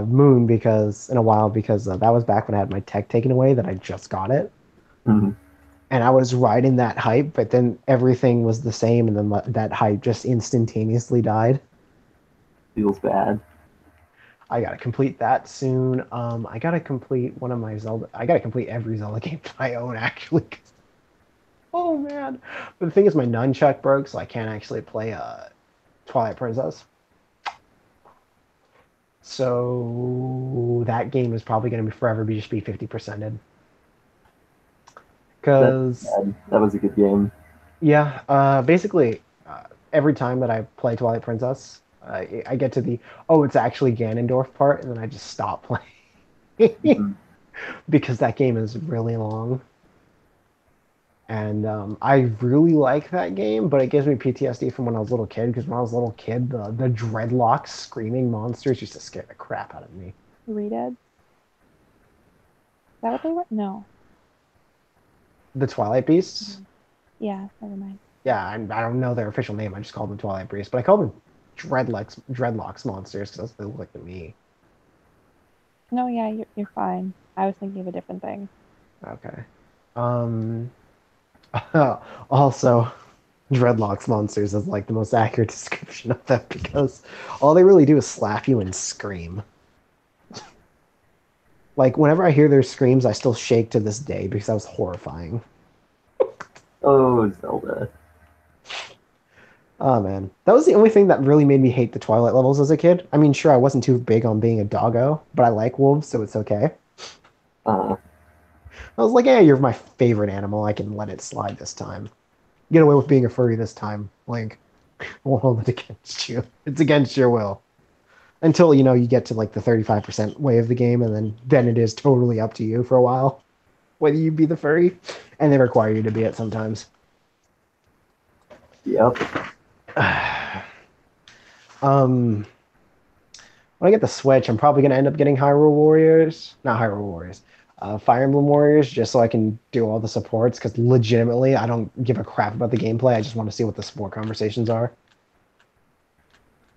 Moon because in a while because that was back when I had my tech taken away that I just got it, Hmm. and I was riding that hype, but then everything was the same, and then that hype just instantaneously died. Feels bad. I gotta complete that soon. I gotta complete one of my Zelda. I gotta complete every Zelda game I own actually. Oh man! But the thing is, my nunchuck broke, so I can't actually play Twilight Princess. So that game is probably going to be forever just be 50%ed. That's Because, bad. That was a good game. yeah, basically, every time that I play Twilight Princess, I get to the, oh, it's actually Ganondorf part, and then I just stop playing. Mhm. Because that game is really long. And I really like that game, but it gives me PTSD from when I was a little kid, because when I was a little kid, the dreadlocks screaming monsters used to scare the crap out of me. Redead. Is that what they were? No. The Twilight Beasts? Yeah, never mind. Yeah, I don't know their official name. I just call them Twilight Beasts, but I call them dreadlocks monsters because that's what they look like to me. No, yeah, you're fine. I was thinking of a different thing. Okay. Um. Also, dreadlocks monsters is like the most accurate description of them because all they really do is slap you and scream. Like whenever I hear their screams, I still shake to this day because that was horrifying. Oh, Zelda. Oh man, that was the only thing that really made me hate the Twilight levels as a kid. I mean, sure, I wasn't too big on being a doggo, but I like wolves, so it's okay. Uh, I was like, "Yeah, you're my favorite animal. I can let it slide this time. Get away with being a furry this time, Link. I won't hold it against you. It's against your will." Until you get to like the 35% way of the game, and then it is totally up to you for a while whether you be the furry, and they require you to be it sometimes. yep. um, when I get the Switch, I'm probably gonna end up getting Hyrule Warriors, not Hyrule Warriors, Fire Emblem Warriors, just so I can do all the supports. Because legitimately, I don't give a crap about the gameplay. I just want to see what the support conversations are.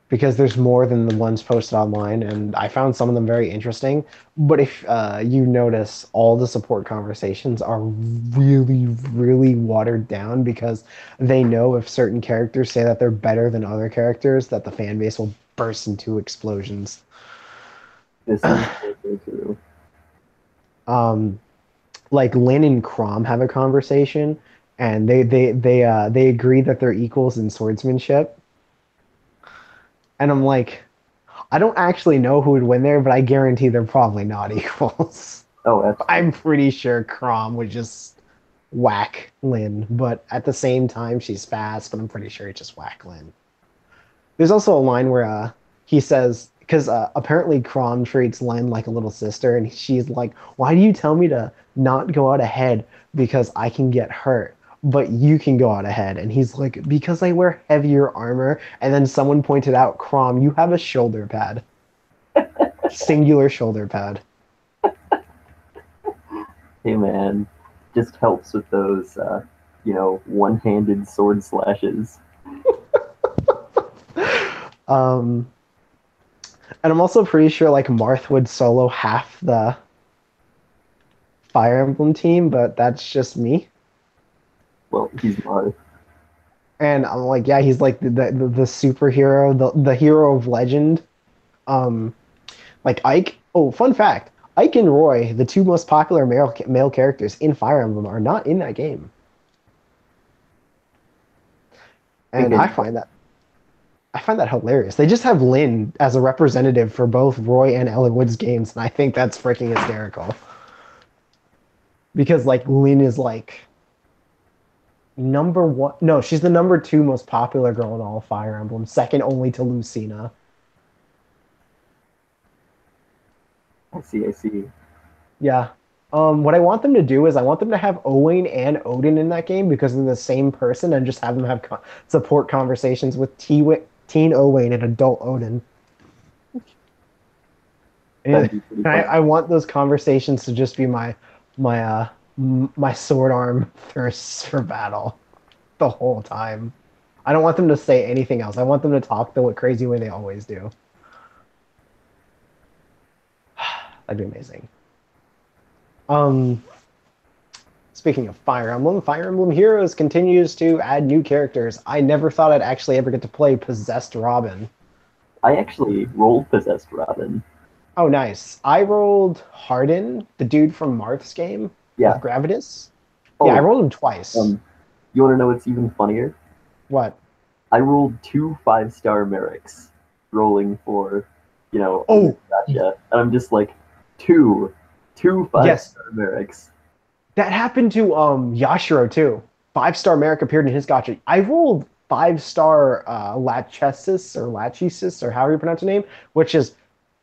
because there's more than the ones posted online, and I found some of them very interesting. But if you notice, all the support conversations are really, really watered down because they know if certain characters say that they're better than other characters, that the fan base will burst into explosions. This is so true. Um, like Lin and Crom have a conversation, and they agree that they're equals in swordsmanship, and I'm like, I don't actually know who would win there, but I guarantee they're probably not equals. Oh, that's I'm pretty sure Crom would just whack Lin, but at the same time, she's fast, but I'm pretty sure he'd just whack Lin. There's also a line where he says, because apparently Crom treats Lin like a little sister, and she's like, "Why do you tell me to not go out ahead because I can get hurt, but you can go out ahead?" And he's like, "Because I wear heavier armor." And then someone pointed out, "Crom, you have a shoulder pad, singular shoulder pad." hey man, just helps with those one-handed sword slashes. Um, and I'm also pretty sure like Marth would solo half the Fire Emblem team, but that's just me. Well, he's Marth. And I'm like, yeah, he's like the superhero, the hero of legend. Um, like Ike. Oh, fun fact: Ike and Roy, the two most popular male characters in Fire Emblem, are not in that game. And Again, I find that hilarious. They just have Lynn as a representative for both Roy and Ellen Wood's games, and I think that's freaking hysterical. Because like Lynn is like number one. No, she's the number two most popular girl in all of Fire Emblem, second only to Lucina. I see. Yeah. What I want them to do is I want them to have Owain and Odin in that game because they're the same person, and just have them have support conversations with teen Owain and adult Odin. That'd And be pretty I, fun. I want those conversations to just be my sword arm thirsts for battle the whole time. I don't want them to say anything else. I want them to talk the crazy way they always do. That'd be amazing. Speaking of Fire Emblem Heroes continues to add new characters. I never thought I'd actually ever get to play Possessed Robin. I actually rolled Possessed Robin. Oh, nice. I rolled Hardin, the dude from Marth's game Yeah. with Gravitas. Oh, Yeah, I rolled him twice. You want to know what's even funnier? What? I rolled 2 5-star Merrics, rolling for, Oh. gotcha. And I'm just like, two 5-star Yes. Merrics. That happened to Yashiro too. 5-star Merrick appeared in his gotcha. I rolled 5-star Lachesis or Lachesis or however you pronounce her name, which is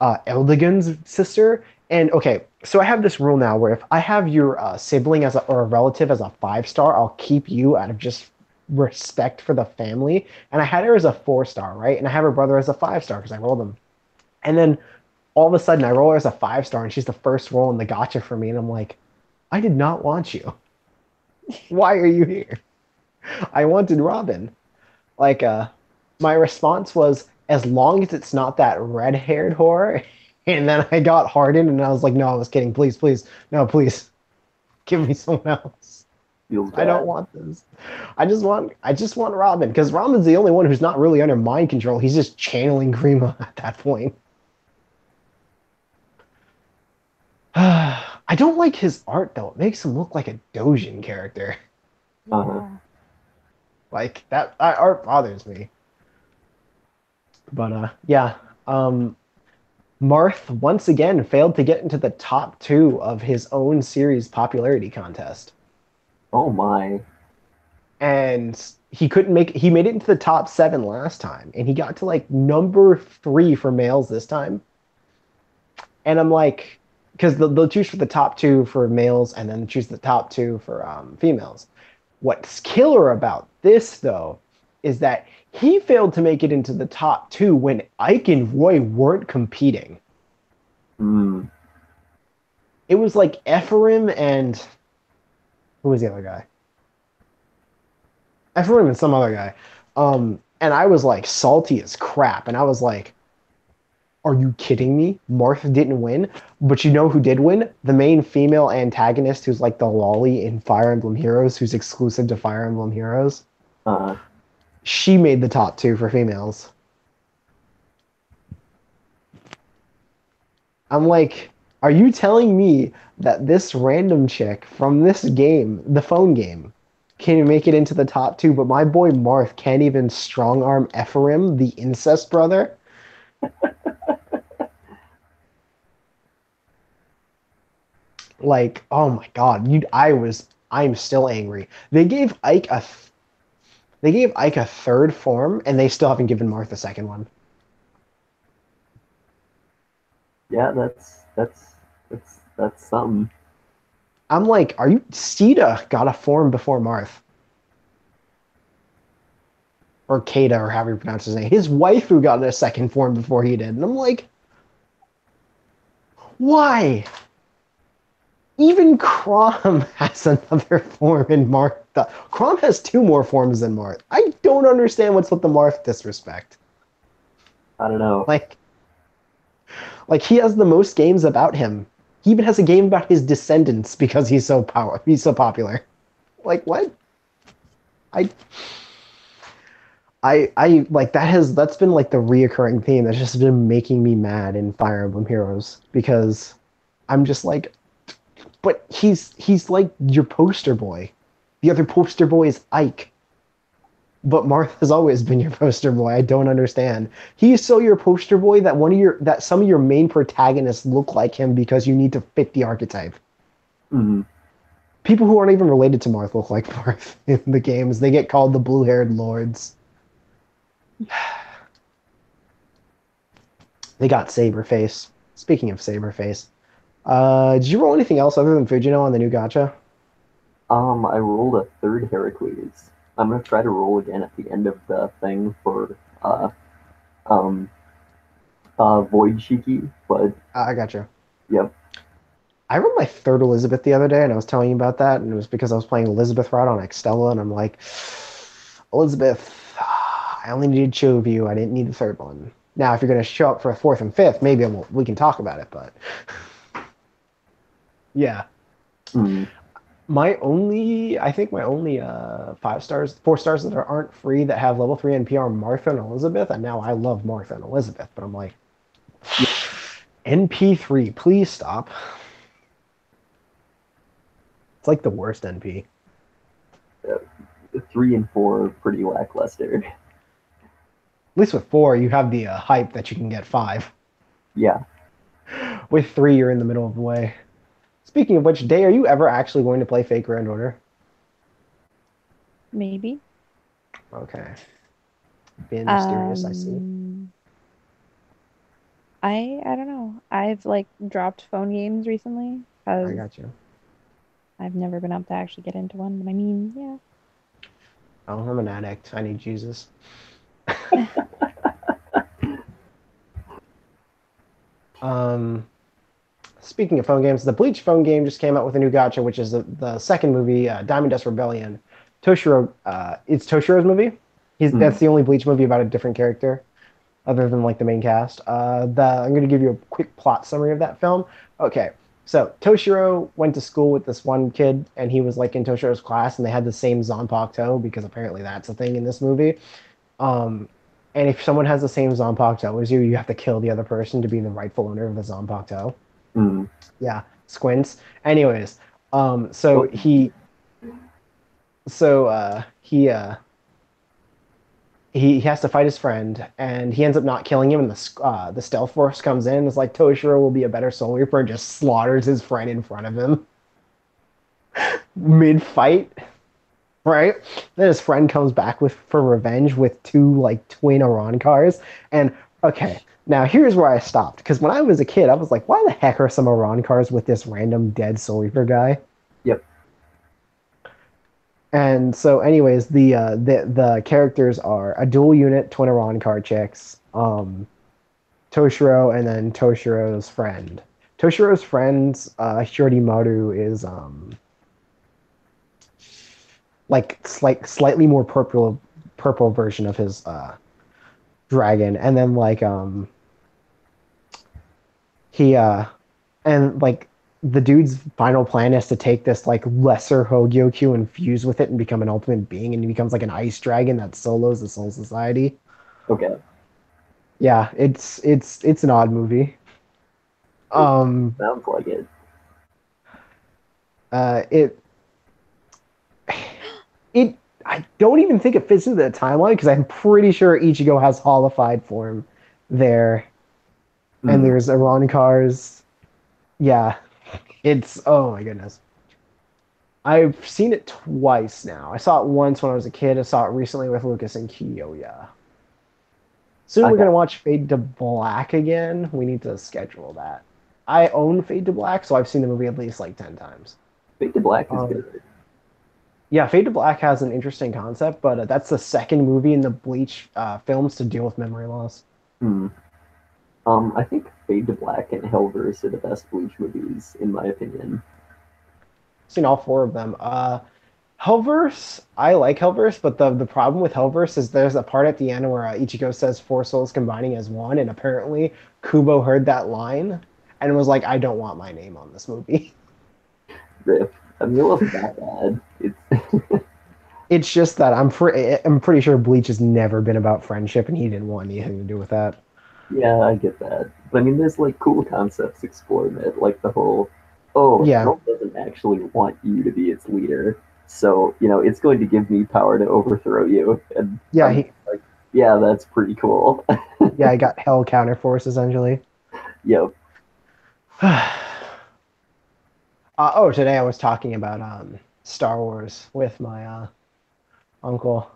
Eldigan's sister. And okay, so I have this rule now where if I have your sibling or a relative as a 5-star, I'll keep you out of just respect for the family. And I had her as a 4-star, right? And I have her brother as a 5-star because I rolled them. And then all of a sudden I roll her as a 5-star, and she's the first roll in the gotcha for me. And I'm like, I did not want you. Why are you here? I wanted Robin. Like, my response was, as long as it's not that red-haired whore. And then I got hardened, and I was like, no, I was kidding. Please, please. No, please. Give me someone else. Feels bad. I don't want this. I just want Robin, because Robin's the only one who's not really under mind control. He's just channeling Grima at that point. I don't like his art though. It makes him look like a Dojin character. Uh-huh. Like that art bothers me. But yeah. Marth once again failed to get into the top 2 of his own series popularity contest. Oh my. And he made it into the top 7 last time, and he got to like number 3 for males this time. And I'm like, because they'll choose for the top 2 for males and then choose the top 2 for females. What's killer about this, though, is that he failed to make it into the top 2 when Ike and Roy weren't competing. It was like Ephraim and... Who was the other guy? Ephraim and some other guy. And I was like salty as crap. And I was like, are you kidding me? Marth didn't win. But you know who did win? The main female antagonist who's like the lolly in Fire Emblem Heroes, who's exclusive to Fire Emblem Heroes. Uh, She made the top 2 for females. I'm like, are you telling me that this random chick from this game, the phone game, can make it into the top 2, but my boy Marth can't even strong arm Ephraim, the incest brother? Like, oh my god, I'm still angry. They gave Ike a third form, and they still haven't given Marth a second one. yeah, that's something. I'm like, are you Sita got a form before Marth? Or Kata, or however you pronounce his name. His wife who got a second form before he did. And I'm like, why? Even Crom has another form in Marth. Crom has 2 more forms than Marth. I don't understand what's with the Marth disrespect. I don't know. Like he has the most games about him. He even has a game about his descendants because he's so popular. Like what? I like that's been like the reoccurring theme that's just been making me mad in Fire Emblem Heroes because I'm just like, but he's like your poster boy. The other poster boy is Ike. But Marth has always been your poster boy. I don't understand. He's so your poster boy that some of your main protagonists look like him because you need to fit the archetype. Mm-hmm. People who aren't even related to Marth look like Marth in the games. They get called the blue-haired lords. They got Saberface. Speaking of Saberface, did you roll anything else other than Fujino on the new gacha? I rolled a third Heracles. I'm gonna try to roll again at the end of the thing for um Void Shiki, but I got you. yep. I rolled my third Elizabeth the other day, and I was telling you about that, and it was because I was playing Elizabeth route on Extella, and I'm like, Elizabeth, I only needed 2 of you. I didn't need the third one. Now, if you're going to show up for a 4th and 5th, maybe we can talk about it, but yeah. Mm. I think my only 4 stars that aren't free that have level 3 NP are Martha and Elizabeth, and now I love Martha and Elizabeth, but I'm like, NP3, please stop. It's like the worst NP. 3 and 4 are pretty lackluster. At least with 4, you have the hype that you can get 5. Yeah. With 3, you're in the middle of the way. Speaking of which, Day, are you ever actually going to play Fake Grand Order? Maybe. Okay. Being mysterious, I see. I don't know. I've like dropped phone games recently I because got you. I've never been able to actually get into one. But I mean, yeah. Oh, I'm an addict. I need Jesus. Speaking of phone games, the Bleach phone game just came out with a new gacha, which is the second movie, Diamond Dust Rebellion. Toshiro, it's Toshiro's movie. That's the only Bleach movie about a different character, other than like the main cast. I'm going to give you a quick plot summary of that film. Okay, so Toshiro went to school with this one kid, and he was like in Toshiro's class, and they had the same Zanpakuto because apparently that's a thing in this movie. And if someone has the same Zanpakuto as you, you have to kill the other person to be the rightful owner of the Zanpakuto. Mm. Yeah, squints. Anyways, so he has to fight his friend, and he ends up not killing him. And the stealth force comes in. And it's like Toshiro will be a better Soul Reaper, and just slaughters his friend in front of him mid fight. Right? Then his friend comes back for revenge with 2 like twin Iran cars. And okay, now here's where I stopped, because when I was a kid, I was like, why the heck are some Iran cars with this random dead Soul Reaper guy? Yep. And so, anyways, the characters are a dual unit twin Iran car chicks, Toshiro, and then Toshiro's friend. Toshiro's friend's Shorimaru is like slightly more purple version of his dragon, and then like he and like the dude's final plan is to take this like lesser Hogyoku and fuse with it and become an ultimate being, and he becomes like an ice dragon that solos the Soul Society. Okay. Yeah, it's an odd movie. Um, Sounds like it. it it I don't even think it fits into the timeline because I'm pretty sure Ichigo has holified form there, and Mm. there's Iran cars. Yeah, it's oh my goodness. I've seen it twice now. I saw it once when I was a kid. I saw it recently with Lucas and Kiyoya. Soon I we're gonna got watch Fade to Black again. We need to schedule that. I own Fade to Black, so I've seen the movie at least like 10 times. Fade to Black is Um, good. yeah, Fade to Black has an interesting concept, but that's the second movie in the Bleach films to deal with memory loss. Hmm. I think Fade to Black and Hellverse are the best Bleach movies, in my opinion. Seen all four of them. Hellverse, I like Hellverse, but the problem with Hellverse is there's a part at the end where Ichigo says four souls combining as one, and apparently Kubo heard that line and was like, "I don't want my name on this movie." Rip. I mean, it wasn't that bad. It's It's just that I'm pretty sure Bleach has never been about friendship, and he didn't want anything to do with that. yeah, I get that. But I mean, there's like cool concepts explored in it, like the whole, oh, Yeah, Hell doesn't actually want you to be its leader, so it's going to give me power to overthrow you, and yeah, I'm he like, yeah, that's pretty cool. yeah, he got Hell counterforce essentially. Yep. Oh, today I was talking about Star Wars with my uncle,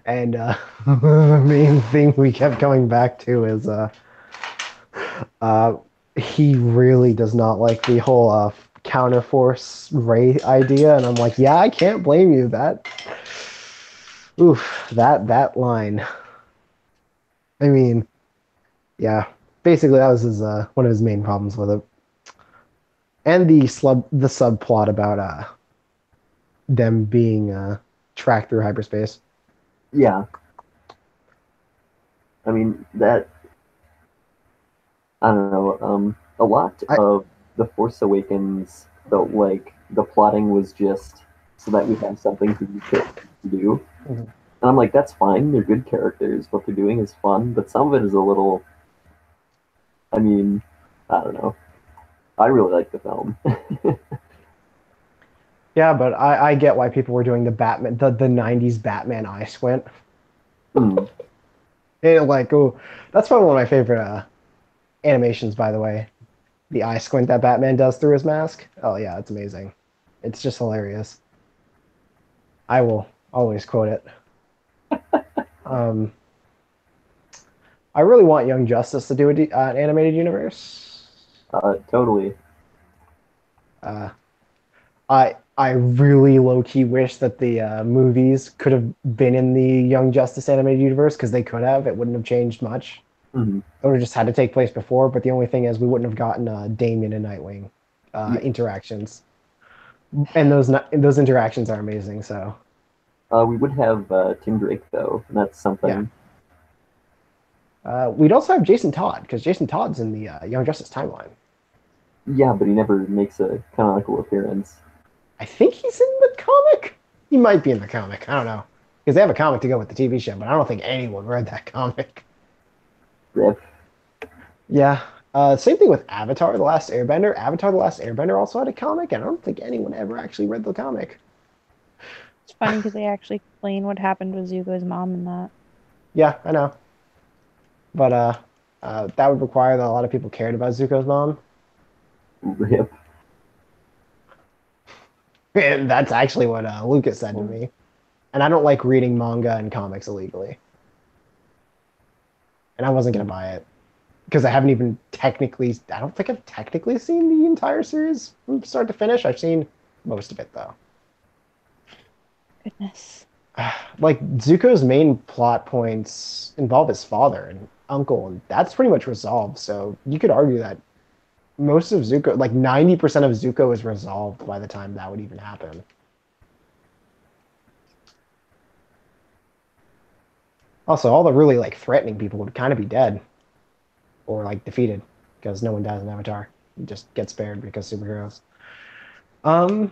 and the main thing we kept going back to is uh, he really does not like the whole counterforce ray idea, and I'm like, yeah, I can't blame you. That line. I mean, yeah, basically that was his one of his main problems with it, and the subplot about them being tracked through hyperspace. Yeah. I mean that. I don't know. A lot I of the Force Awakens felt like the plotting was just so that we have something to do. Mhm. And I'm like, that's fine. They're good characters. What they're doing is fun, but some of it is a little. I mean, I don't know. I really like the film. Yeah, but I get why people were doing the Batman, the '90s Batman eye squint. Hmm. Like, oh, that's probably one of my favorite animations, by the way. The eye squint that Batman does through his mask. Oh yeah, it's amazing. It's just hilarious. I will always quote it. Um, I really want Young Justice to do an animated universe. Totally. Uh, I really low key wish that the movies could have been in the Young Justice animated universe because they could have. It wouldn't have changed much. Hmm. It would have just had to take place before. But the only thing is, we wouldn't have gotten Damien and Nightwing Yeah. interactions, and those interactions are amazing. So We would have Tim Drake though, and that's yeah, something. we'd also have Jason Todd because Jason Todd's in the Young Justice timeline. Yeah, but he never makes a canonical appearance. I think he's in the comic. He might be in the comic. I don't know because they have a comic to go with the TV show, but I don't think anyone read that comic. Rip. Yeah. Same thing with Avatar: The Last Airbender. Avatar: The Last Airbender also had a comic, and I don't think anyone ever actually read the comic. It's funny because they actually explain what happened with Zuko's mom in that. Yeah, I know, but that would require that a lot of people cared about Zuko's mom, Rip. and that's actually what Lucas said to me. And I don't like reading manga and comics illegally, and I wasn't gonna buy it because I haven't even technically. I don't think I've technically seen the entire series from start to finish. I've seen most of it though. Goodness. Like Zuko's main plot points involve his father and uncle, and that's pretty much resolved. So you could argue that most of Zuko, like 90% of Zuko, is resolved by the time that would even happen. Also, all the really like threatening people would kind of be dead or like defeated because no one dies in Avatar. You just get spared because superheroes. Um,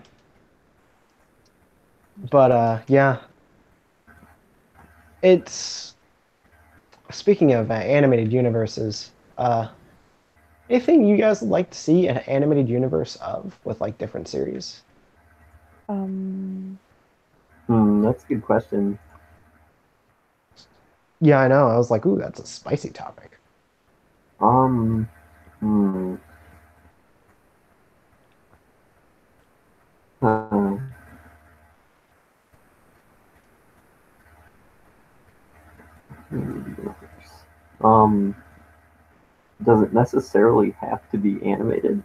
but yeah, it's speaking of animated universes. Anything you guys would like to see an animated universe of with like different series? Um, That's a good question. Yeah, I know. I was like, ooh, that's a spicy topic. Um, hmm, uh, um, does it necessarily have to be animated?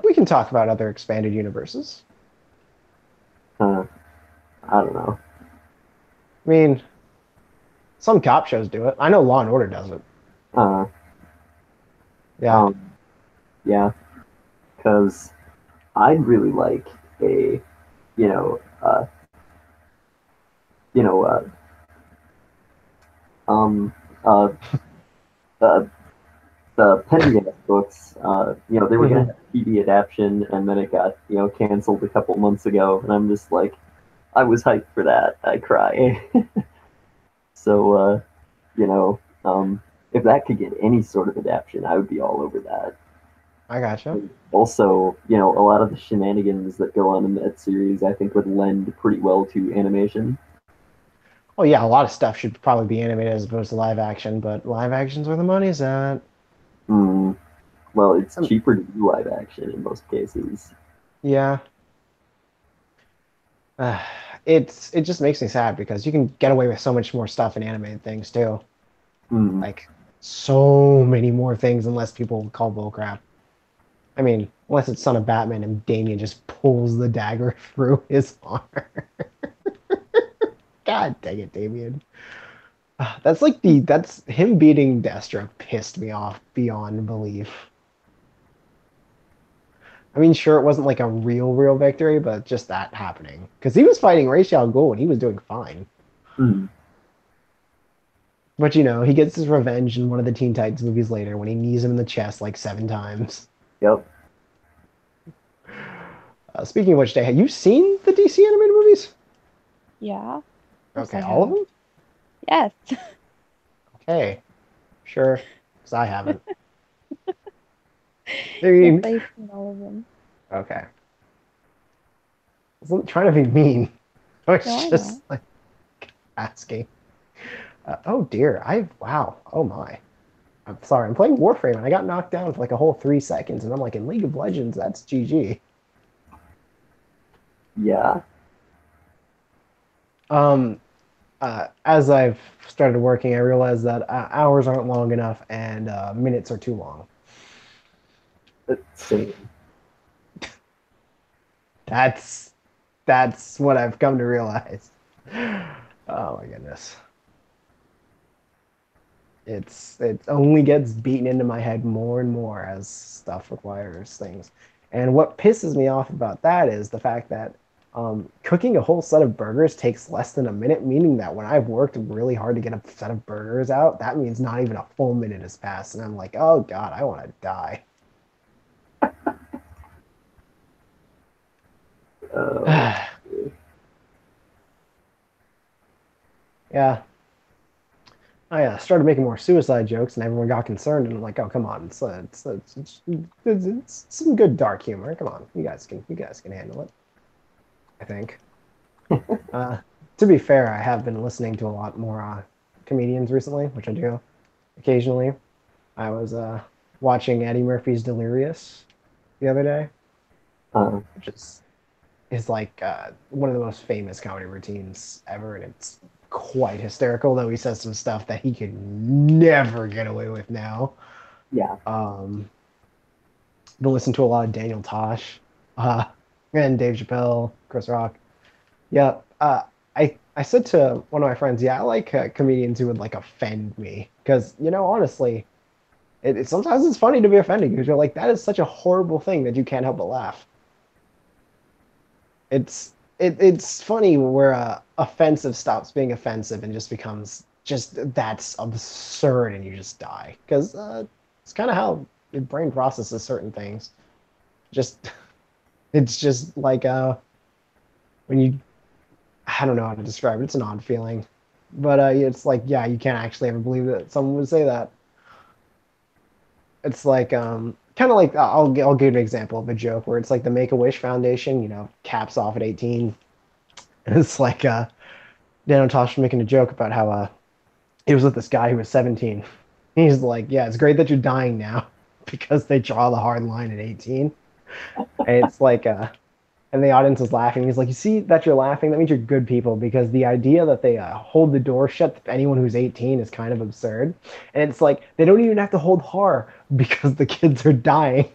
We can talk about other expanded universes. Uh, I don't know. I mean, some cop shows do it. I know Law and Order does it. Uh, Yeah. um, yeah, because I'd really like a, you know, uh, you know, um, uh, uh, the Pendergast books, they were gonna Hmm. have a TV adaptation, and then it got, canceled a couple months ago, and I'm just like, I was hyped for that. I cry. So, you know, if that could get any sort of adaptation, I would be all over that. I gotcha. Also, a lot of the shenanigans that go on in that series, I think, would lend pretty well to animation. Oh yeah, a lot of stuff should probably be animated as opposed to live action, but live action's where the money's at. Mm, well, it's Um, cheaper to do live action in most cases. yeah. Uh, it just makes me sad because you can get away with so much more stuff in animated things too. Mm, Like so many more things unless people call bullcrap. I mean, unless it's Son of Batman and Damien just pulls the dagger through his arm. God dang it, Damien. That's him beating Deathstroke pissed me off beyond belief. I mean, sure, it wasn't like a real victory, but just that happening. Because he was fighting Ra's al Ghul and he was doing fine. mm, But he gets his revenge in one of the Teen Titans movies later when he knees him in the chest like 7 times. yep. Speaking of which, have you seen the DC animated movies? yeah, of course Okay, I all of have. them? Yes. Okay, sure. Because I haven't. I Yes, mean, I've seen all of them. okay. I wasn't trying to be mean. I No, was I just know. like asking. Oh dear. Wow. Oh my. I'm sorry. I'm playing Warframe and I got knocked down for like a whole 3 seconds, and I'm like, in League of Legends, that's GG. Yeah. Um, as I've started working, I realized that hours aren't long enough and minutes are too long. Same. That's that's what I've come to realize. Oh my goodness. It only gets beaten into my head more and more as stuff requires things. And what pisses me off about that is the fact that cooking a whole set of burgers takes less than a minute, meaning that when I've worked really hard to get a set of burgers out, that means not even a full minute has passed. And I'm like, oh God, I want to die. Uh, Yeah, I started making more suicide jokes, and everyone got concerned. And I'm like, "Oh, come on! It's some good dark humor. Come on, you guys can handle it." I think. Uh, to be fair, I have been listening to a lot more comedians recently, which I do occasionally. I was watching Eddie Murphy's Delirious the other day, uh, which is like one of the most famous comedy routines ever, and it's quite hysterical. Though he says some stuff that he could never get away with now. yeah. Um, been listening to a lot of Daniel Tosh, uh, and Dave Chappelle, Chris Rock. Yeah, I said to one of my friends, yeah, I like comedians who would like offend me because honestly, sometimes it's funny to be offended because you're like that is such a horrible thing that you can't help but laugh. It's it's funny where offensive stops being offensive and just becomes just that's absurd and you just die because it's kind of how your brain processes certain things. Just it's just like when you I don't know how to describe it. It's an odd feeling, but it's like yeah, you can't actually ever believe that someone would say that. It's like kind of like I'll give an example of a joke where it's like the Make a Wish Foundation, caps off at 18. And it's like Dan Tosh was making a joke about how he was with this guy who was 17. He's like, yeah, it's great that you're dying now because they draw the hard line at 18. And it's like and the audience is laughing. He's like, you see that you're laughing? That means you're good people because the idea that they hold the door shut to anyone who's 18 is kind of absurd. And it's like, they don't even have to hold horror because the kids are dying.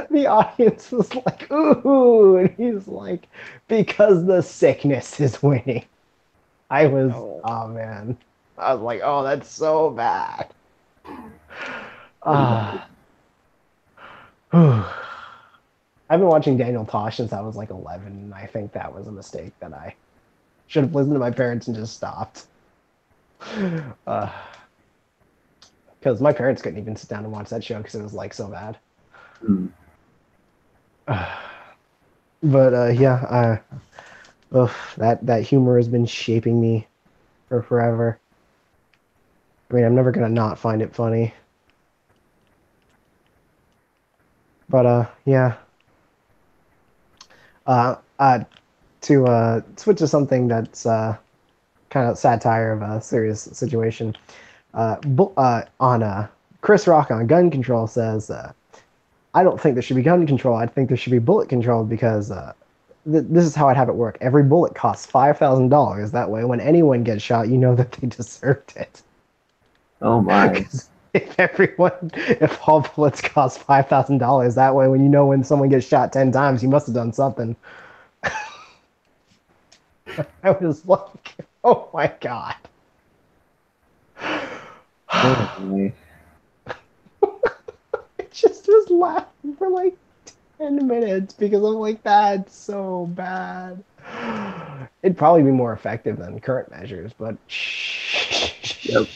The audience was like, ooh. And he's like, because the sickness is winning. I was, oh man. I was like, oh, that's so bad. I've been watching Daniel Tosh since I was like 11, and I think that was a mistake that I should have listened to my parents and just stopped. Because my parents couldn't even sit down and watch that show because it was like so bad. Mm. But yeah, that humor has been shaping me for forever. I mean, I'm never gonna not find it funny. But yeah. To switch to something that's kind of satire of a serious situation. On Chris Rock on gun control says, I don't think there should be gun control. I think there should be bullet control because this is how I'd have it work. Every bullet costs $5,000. That way, when anyone gets shot, you know that they deserved it. Oh my. If all bullets cost $5,000, that way, when someone gets shot 10 times, you must have done something. I was like, oh my god. Oh my. I just was laughing for like 10 minutes because I'm like, that's so bad. It'd probably be more effective than current measures, but Yep.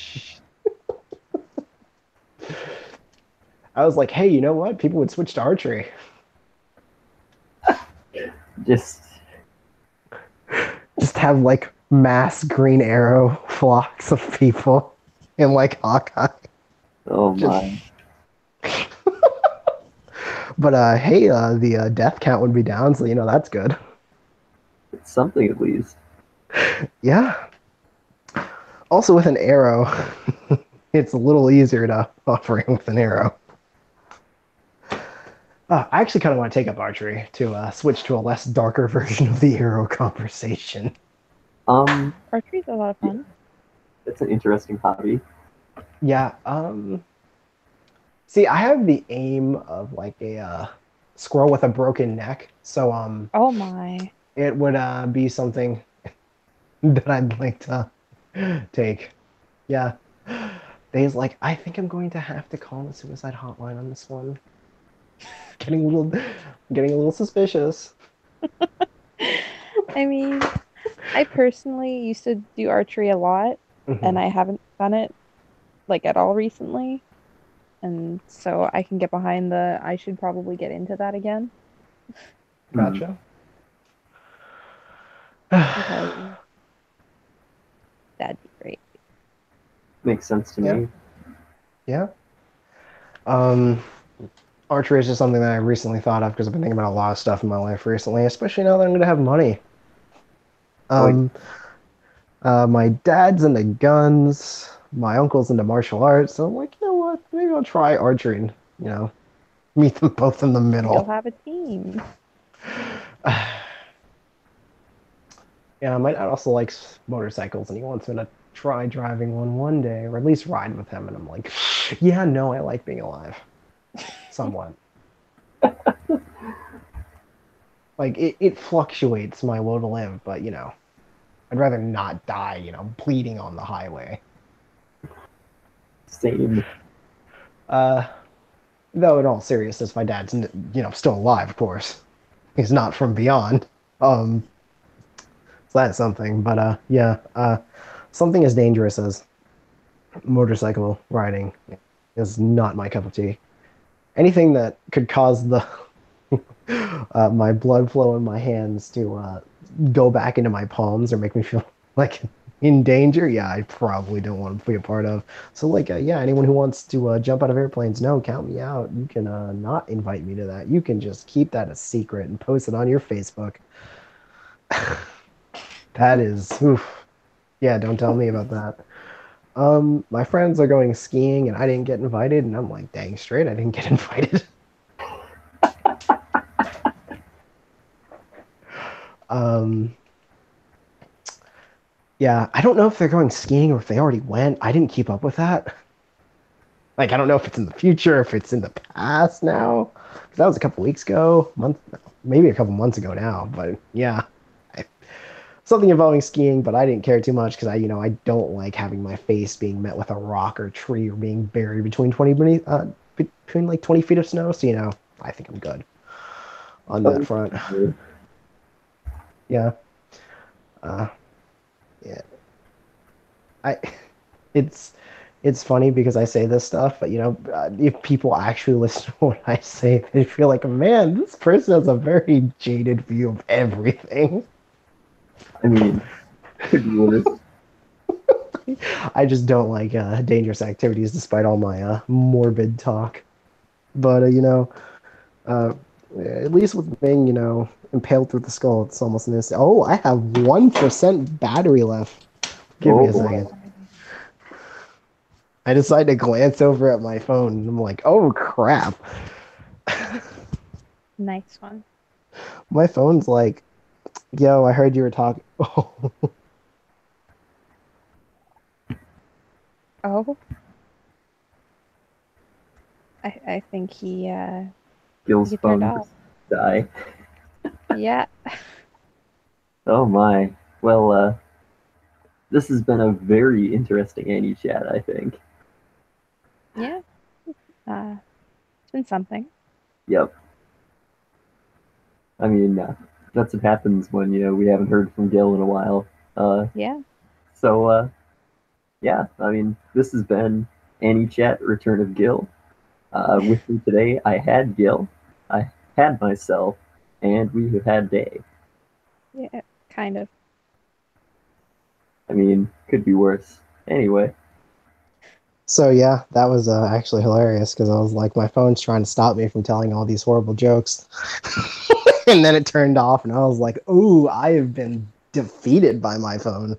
I was like, hey, you know what? People would switch to archery. Just have like mass green arrow flocks of people in like Hawkeye. oh my. But hey, the death count would be down, so that's good. It's something at least. Yeah. Also, with an arrow, it's a little easier to operate with an arrow. I actually kind of want to take up archery to switch to a less darker version of the arrow conversation. Archery's a lot of fun. It's an interesting hobby. Yeah. See, I have the aim of like a squirrel with a broken neck, so Oh my. it would be something that I'd like to take. Yeah. Dave's like, I think I'm going to have to call the suicide hotline on this one. getting a little suspicious. I mean, I personally used to do archery a lot, and I haven't done it like at all recently. And so I can get behind I should probably get into that again. Gotcha. Because that'd be great. Makes sense to me. Yeah. Archery is just something that I recently thought of because I've been thinking about a lot of stuff in my life recently, especially now that I'm going to have money. My dad's into guns, my uncle's into martial arts, so I'm like, you know what? Maybe I'll try archery and, meet them both in the middle. You'll have a team. Yeah, my dad also likes motorcycles, and he wants me to try driving one day, or at least ride with him. And I'm like, yeah, no, I like being alive. Somewhat. Like, it fluctuates my will to live, but, I'd rather not die, bleeding on the highway. Same. Though, in all seriousness, my dad's, still alive, of course. he's not from beyond. So that's something. But yeah, something as dangerous as motorcycle riding is not my cup of tea. Anything that could cause the my blood flow in my hands to go back into my palms or make me feel like in danger, yeah, I probably don't want to be a part of. So, like, yeah, anyone who wants to jump out of airplanes, no, count me out. You can not invite me to that. You can just keep that a secret and post it on your Facebook. That is, oof. Yeah, don't tell me about that. My friends are going skiing and I didn't get invited, and I'm like, dang straight, I didn't get invited. Um, yeah, I don't know if they're going skiing or if they already went. I didn't keep up with that. Like, I don't know if it's in the future, if it's in the past now. 'Cause that was a couple weeks ago, maybe a couple months ago now. But yeah, something involving skiing. But I didn't care too much because I don't like having my face being met with a rock or tree or being buried between between like 20 feet of snow. So I think I'm good on that front. Yeah. Uh, yeah. I it's it's funny because I say this stuff, but if people actually listen to what I say, they feel like, man, this person has a very jaded view of everything. I mean, could be worse. I just don't like dangerous activities, despite all my morbid talk. But uh, at least with being impaled through the skull, it's almost an instant. Oh, I have 1% battery left. Give me Oh a boy. second. I decided to glance over at my phone, and I'm like, oh crap. Nice one. My phone's like, yo, I heard you were talking. Oh, Oh, I think he Gil's he turned phone off. just die. Yeah. Oh my. Well, this has been a very interesting Anichat, I think. Yeah. It's been something. Yep. I mean, that's what happens when we haven't heard from Gil in a while. Yeah. So yeah, I mean, this has been Anichat, Return of Gil. With me today, I had Gil, I had myself, and we have had Day. Yeah. Kind of. I mean, could be worse. Anyway, so yeah, that was actually hilarious because I was like, my phone's trying to stop me from telling all these horrible jokes. And then it turned off, and I was like, ooh, I have been defeated by my phone.